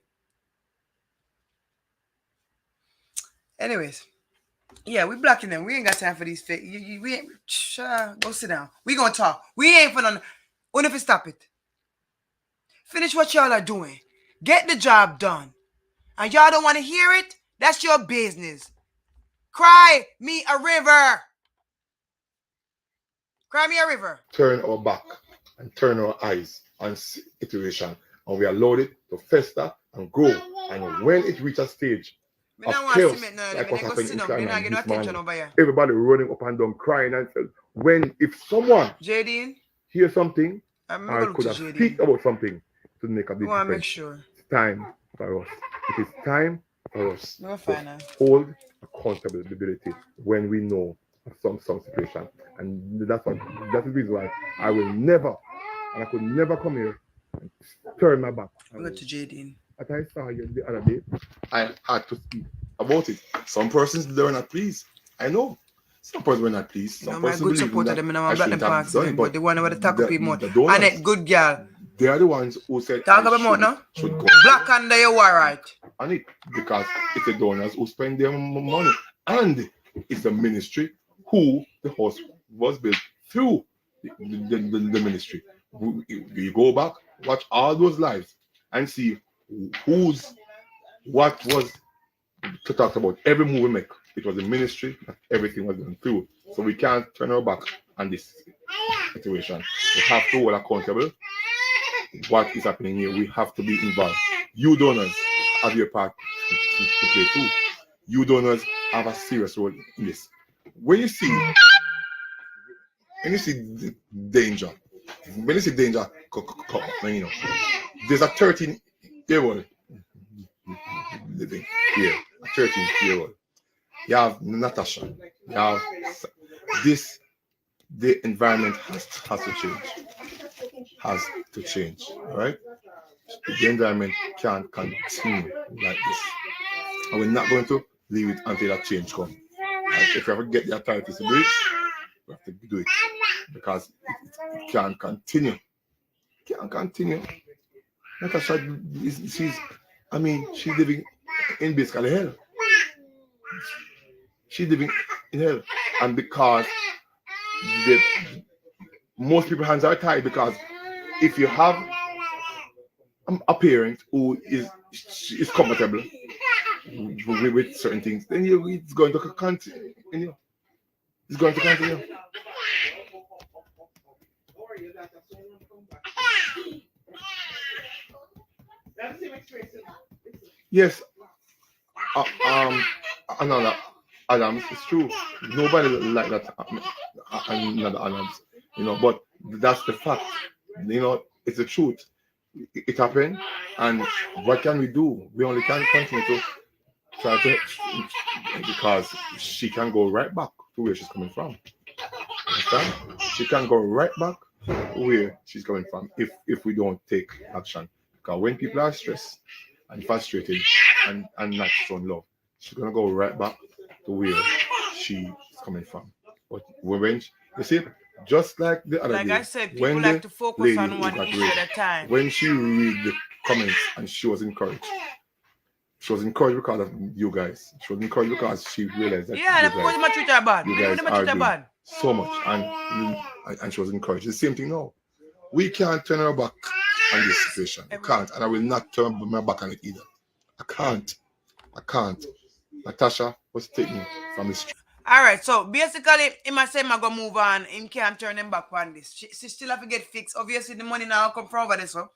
Anyways, yeah, we blocking them. We ain't got time for these fake. We ain't. Go sit down. We gonna talk. We ain't for none. What if you stop it? Finish what y'all are doing. Get the job done. And y'all don't want to hear it? That's your business. Cry me a river. Cry me a river. Turn our back and turn our eyes on situation, and we allowed it to fester and grow. And when it reaches a stage of chaos, like what happened in Clanman this morning, everybody running up and down, crying and said, when if someone hears something or could have speak about something to make a big difference, sure. it's time for us. It is time for us to hold accountability when we know some situation. And that's the reason why I will never, and I could never come here and turn my back. Go to Jadine. As I saw you the other day, I had to speak about it. Some persons they were not pleased. I know. Some persons were not pleased. Some persons good supporter them and I'm black them parts them, but the one over the talk of people more. And it good girl. They are the ones who said talk about more now. Should go black under your war right. And it because it's the donors who spend their money. And it's the ministry who the house was built through the ministry. You go back, watch all those lives and see what was to talk about. Every move we make, it was a ministry that everything was done through. So we can't turn our back on this situation. We have to hold accountable what is happening here. We have to be involved. You donors have your part to play too. You donors have a serious role in this. When you see danger, you know, there's a 13-year-old living here, a 13-year-old. You have Natasha. You have this. The environment has to change. Has to change. All right. The environment can't continue like this, and we're not going to leave it until that change comes. Right? If we ever get the authorities to do it, we have to do it because it can't continue. Can't continue. Natasha, she's living in basically hell. She's living in hell, and because most people's hands are tied, because if you have a parent who is comfortable with certain things, then it's going to continue. It's going to continue. Yes. Another Adams, it's true. Nobody like that. Another Adams, you know. But that's the fact. You know, it's the truth. It happened, and what can we do? We only can continue to try to, because she can go right back to where she's coming from. Understand? She can go right back to where she's coming from if we don't take action. Because when people are stressed and frustrated and not showing love, she's gonna go right back to where she's coming from. But when you see, just like the other day, I said, people like to focus on one issue at a time. When she read the comments and she was encouraged. She was encouraged because of you guys. She was encouraged because she realized that you guys are doing so much, and she was encouraged. The same thing now. We can't turn our back on this situation. We can't, and I will not turn my back on it either. I can't. I can't. Natasha was taken from the street. All right, so basically, him a say I go move on. Him can't turn him back on this. She still have to get fixed. Obviously, the money now come from over there, so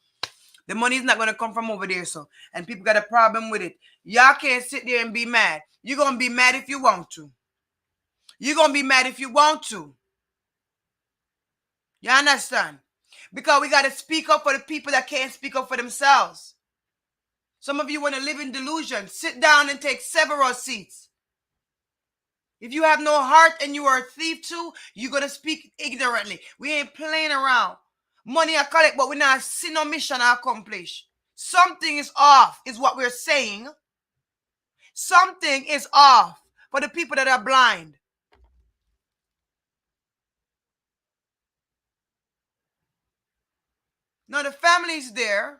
the money is not gonna come from over there, so and people got a problem with it. Y'all can't sit there and be mad. You're gonna be mad if you want to. You're gonna be mad if you want to. You understand? Because we gotta speak up for the people that can't speak up for themselves. Some of you want to live in delusion. Sit down and take several seats. If you have no heart and you are a thief too, you're going to speak ignorantly. We ain't playing around. Money I collect, but we not see no mission accomplished. Something is off, is what we're saying. Something is off for the people that are blind. Now the family's there.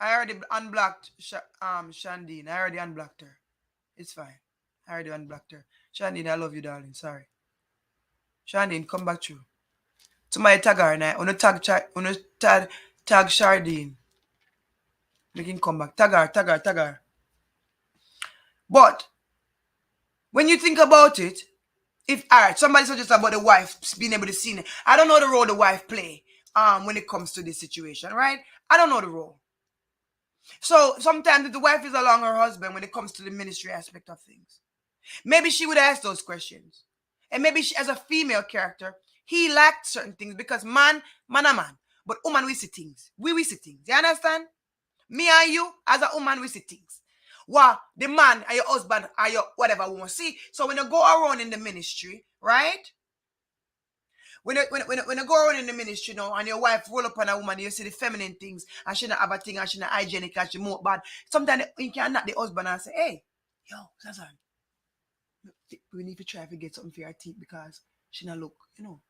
I already unblocked Shandine. I already unblocked her. It's fine. I already unblocked her. Shandine, I love you, darling. Sorry. Shandine, come back through. Somebody tag her now. Tag Shardine. Make him come back. Tag her. But when you think about it, if alright, somebody suggests about the wife being able to see it. I don't know the role the wife play when it comes to this situation, right? I don't know the role. So sometimes if the wife is along her husband when it comes to the ministry aspect of things, maybe she would ask those questions. And maybe she, as a female character, he lacked certain things because man. But woman, we see things. We see things. You understand? Me and you, as a woman, we see things. Well, the man or your husband or your whatever we want to see. So when you go around in the ministry, right? When you go around in the ministry, you know, and your wife roll up on a woman, you see the feminine things, and she not have a thing, and she not hygienic, and she more bad. Sometimes you can knock the husband and say, hey, yo, Sazan, we need to try to get something for her teeth because she not look, you know.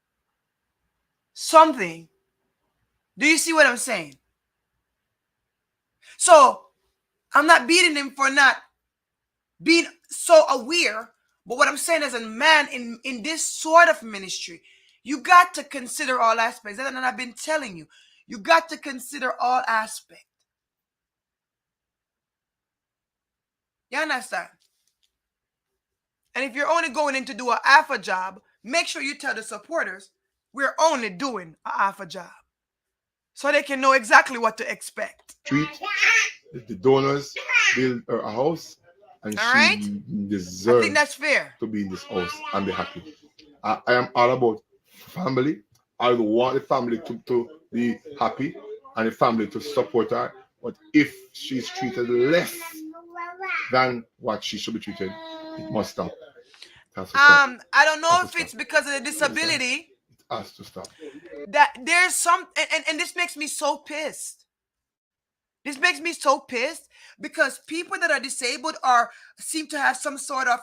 Something. Do you see what I'm saying? So, I'm not beating him for not being so aware, but what I'm saying as a man in this sort of ministry, you got to consider all aspects. And I've been telling you, you got to consider all aspects. You understand? And if you're only going in to do a half a job, make sure you tell the supporters, we're only doing a half a job. So they can know exactly what to expect. Street, the donors build her a house, and All she right? deserves I think that's fair. to be in this house and be happy. I am all about family. I want the family to be happy and the family to support her. But if she's treated less than what she should be treated, it must stop. It has to stop. I don't know It has if to it's stop. because of the disability. It has to stop. That there's some and this makes me so pissed. This makes me so pissed because people that are disabled or seem to have some sort of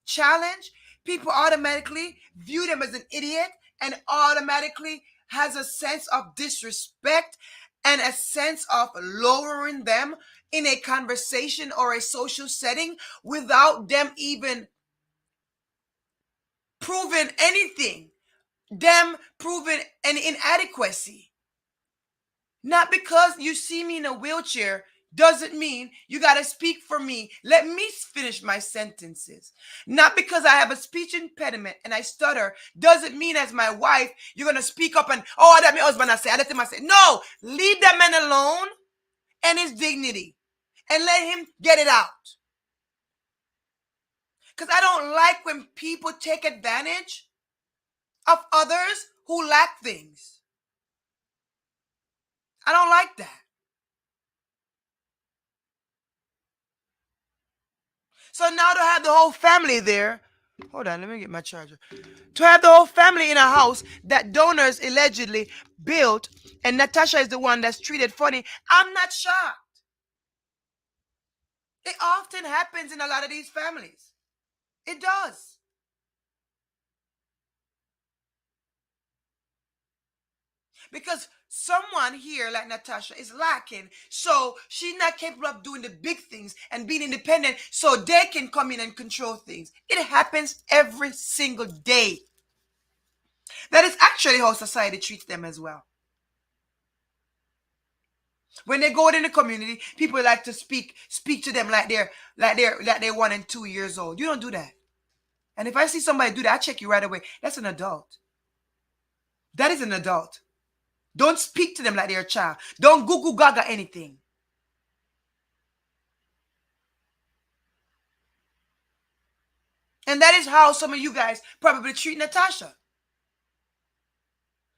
challenge, people automatically view them as an idiot and automatically has a sense of disrespect and a sense of lowering them in a conversation or a social setting without them even proving anything, them proving an inadequacy. Not because you see me in a wheelchair doesn't mean you got to speak for me. Let me finish my sentences. Not because I have a speech impediment and I stutter doesn't mean as my wife, you're going to speak up and, oh, that my husband I say, I let him I say. No, leave that man alone and his dignity and let him get it out. Because I don't like when people take advantage of others who lack things. I don't like that. So now to have the whole family there, hold on, let me get my charger. To have the whole family in a house that donors allegedly built, and Natasha is the one that's treated funny, I'm not shocked. It often happens in a lot of these families. It does. Because someone here like Natasha is lacking, so she's not capable of doing the big things and being independent so they can come in and control things. It happens every single day. That is actually how society treats them as well. When they go out in the community, people like to speak to them like they're 1 and 2 years old. You don't do that. And if I see somebody do that, I check you right away. That's an adult. That is an adult. Don't speak to them like they're a child. Don't goo goo gaga anything. And that is how some of you guys probably treat Natasha.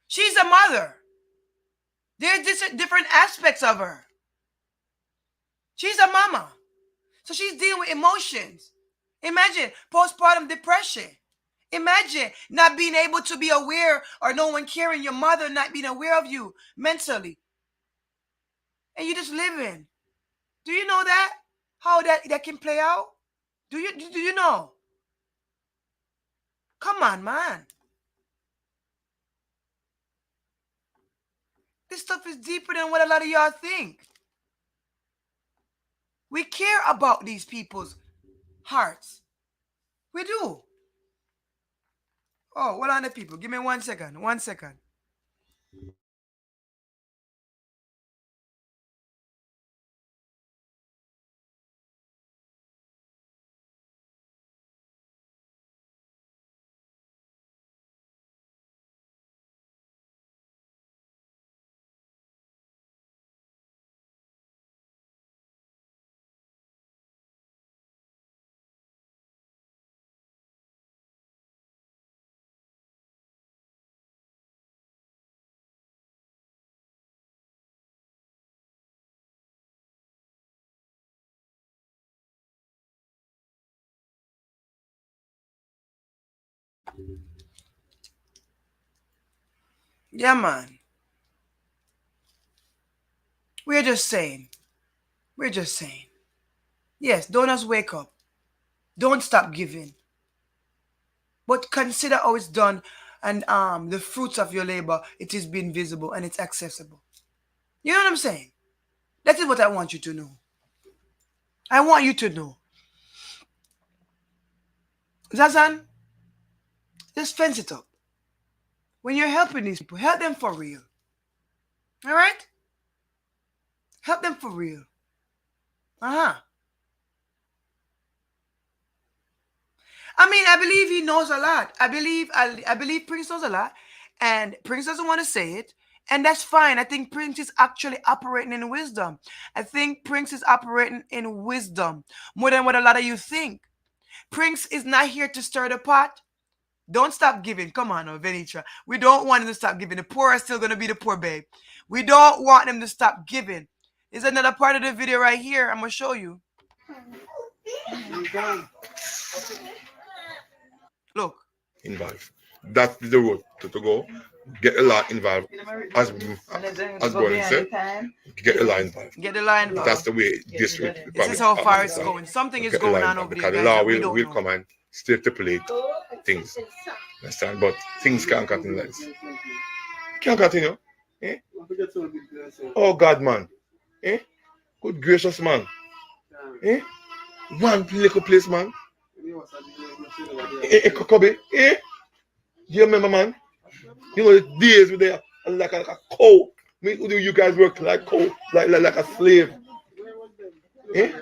She's a mother. There's different aspects of her. She's a mama. So she's dealing with emotions. Imagine postpartum depression. Imagine not being able to be aware or no one caring, your mother not being aware of you mentally. And you just living. Do you know that? How that can play out? Do you know? Come on, man. This stuff is deeper than what a lot of y'all think. We care about these people's hearts. We do. Oh, what are the people? Give me 1 second. 1 second. Yeah, man. We're just saying. We're just saying. Yes, don't just wake up. Don't stop giving. But consider how it's done and the fruits of your labor, it is being visible and it's accessible. You know what I'm saying? That is what I want you to know. I want you to know. Zazan, just fence it up. When you're helping these people, help them for real. All right? Help them for real. Uh-huh. I mean, I believe he knows a lot. I believe Prince knows a lot. And Prince doesn't want to say it. And that's fine. I think Prince is actually operating in wisdom. I think Prince is operating in wisdom more than what a lot of you think. Prince is not here to stir the pot. Don't stop giving. Come on, Venitra. We don't want them to stop giving. The poor are still going to be the poor, babe. We don't want them to stop giving. There's another part of the video right here. I'm going to show you. Look. Involved. That's the road to go. Get a lot involved. As Gordon said, get a lot involved. Get the law involved. That's the way this is how far it's going. Something is going on over there. Because the law will come and stipulate things. Understand? But things can't continue like this. Can't continue. Eh? Oh God, man. Eh? Good gracious, man. Eh? One little place, man. Kobe. Eh? You remember, man? You know the days with there like a cow. You guys work like cow, like a slave. Eh?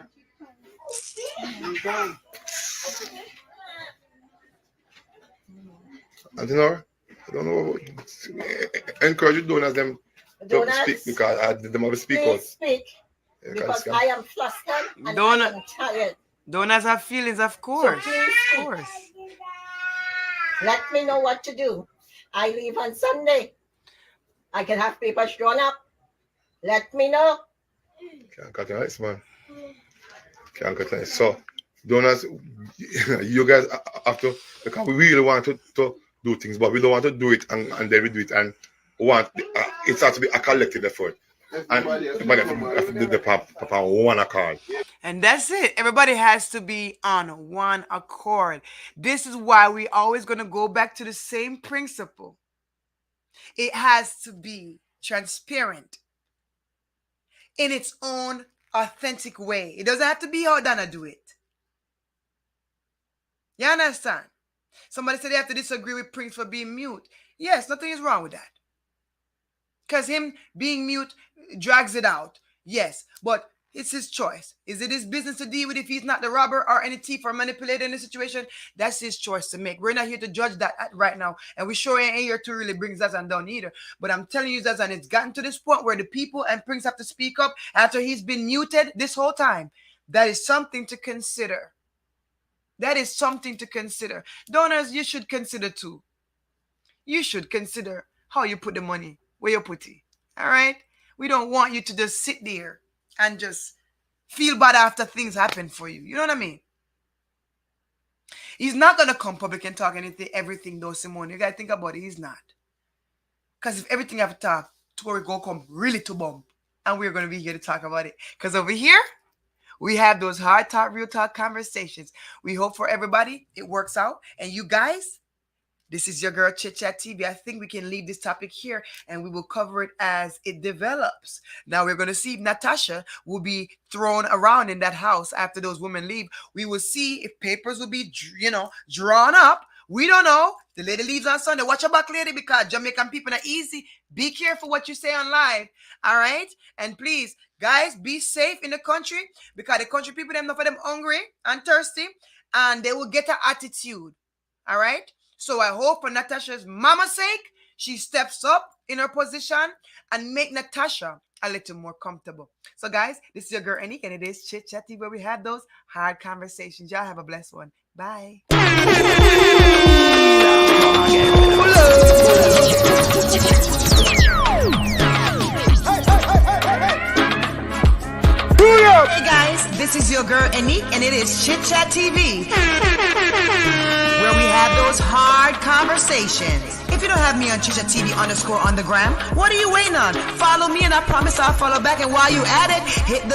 And you know, I don't know. Encourage you donors them to speak because I did them have to speak out. Speak because I am flustered and I am tired. Donors have feelings, of course. So please, of course. Let me know what to do. I leave on Sunday. I can have papers drawn up. Let me know. Can't cut it, man. Can't cut it. So, donors, you guys have to, because we really want to do things, but we don't want to do it and then we do it and want it has to be a collective effort. And everybody have to do the papa one accord. And that's it. Everybody has to be on one accord. This is why we always going to go back to the same principle. It has to be transparent in its own authentic way. It doesn't have to be how Donna do it. You understand? Somebody said they have to disagree with Prince for being mute. Yes, nothing is wrong with that. Because him being mute drags it out. Yes, but it's his choice. Is it his business to deal with if he's not the robber or any thief or manipulator in the situation? That's his choice to make. We're not here to judge that right now. And we sure ain't here to really bring Zazan down either. But I'm telling you, Zazan, it's gotten to this point where the people and Prince have to speak up after he's been muted this whole time. That is something to consider. That is something to consider. Donors, you should consider too. You should consider how you put the money where you put it. All right? We don't want you to just sit there and just feel bad after things happen for you. You know what I mean? He's not going to come public and talk everything though, Simone. You got to think about it. He's not. Because if everything I have to talk, Tori going to come really to bump. And we're going to be here to talk about it. Because over here, we have those hard talk, real talk conversations. We hope for everybody it works out. And you guys, this is your girl Chit Chat TV. I think we can leave this topic here and we will cover it as it develops. Now we're going to see if Natasha will be thrown around in that house after those women leave. We will see if papers will be, drawn up. We don't know. The lady leaves on Sunday. Watch your back, lady, because Jamaican people are easy. Be careful what you say on live. All right? And please, guys, be safe in the country because the country people, them, enough of them hungry and thirsty and they will get an attitude. All right? So I hope for Natasha's mama's sake, she steps up in her position and make Natasha a little more comfortable. So guys, this is your girl Anik and it is Chit Chatty where we have those hard conversations. Y'all have a blessed one. Bye. Hey guys, this is your girl Anik and it is Chit Chat TV. Where we have those hard conversations. If you don't have me on Chit Chat TV _ on the gram, what are you waiting on? Follow me and I promise I'll follow back. And while you at it, hit the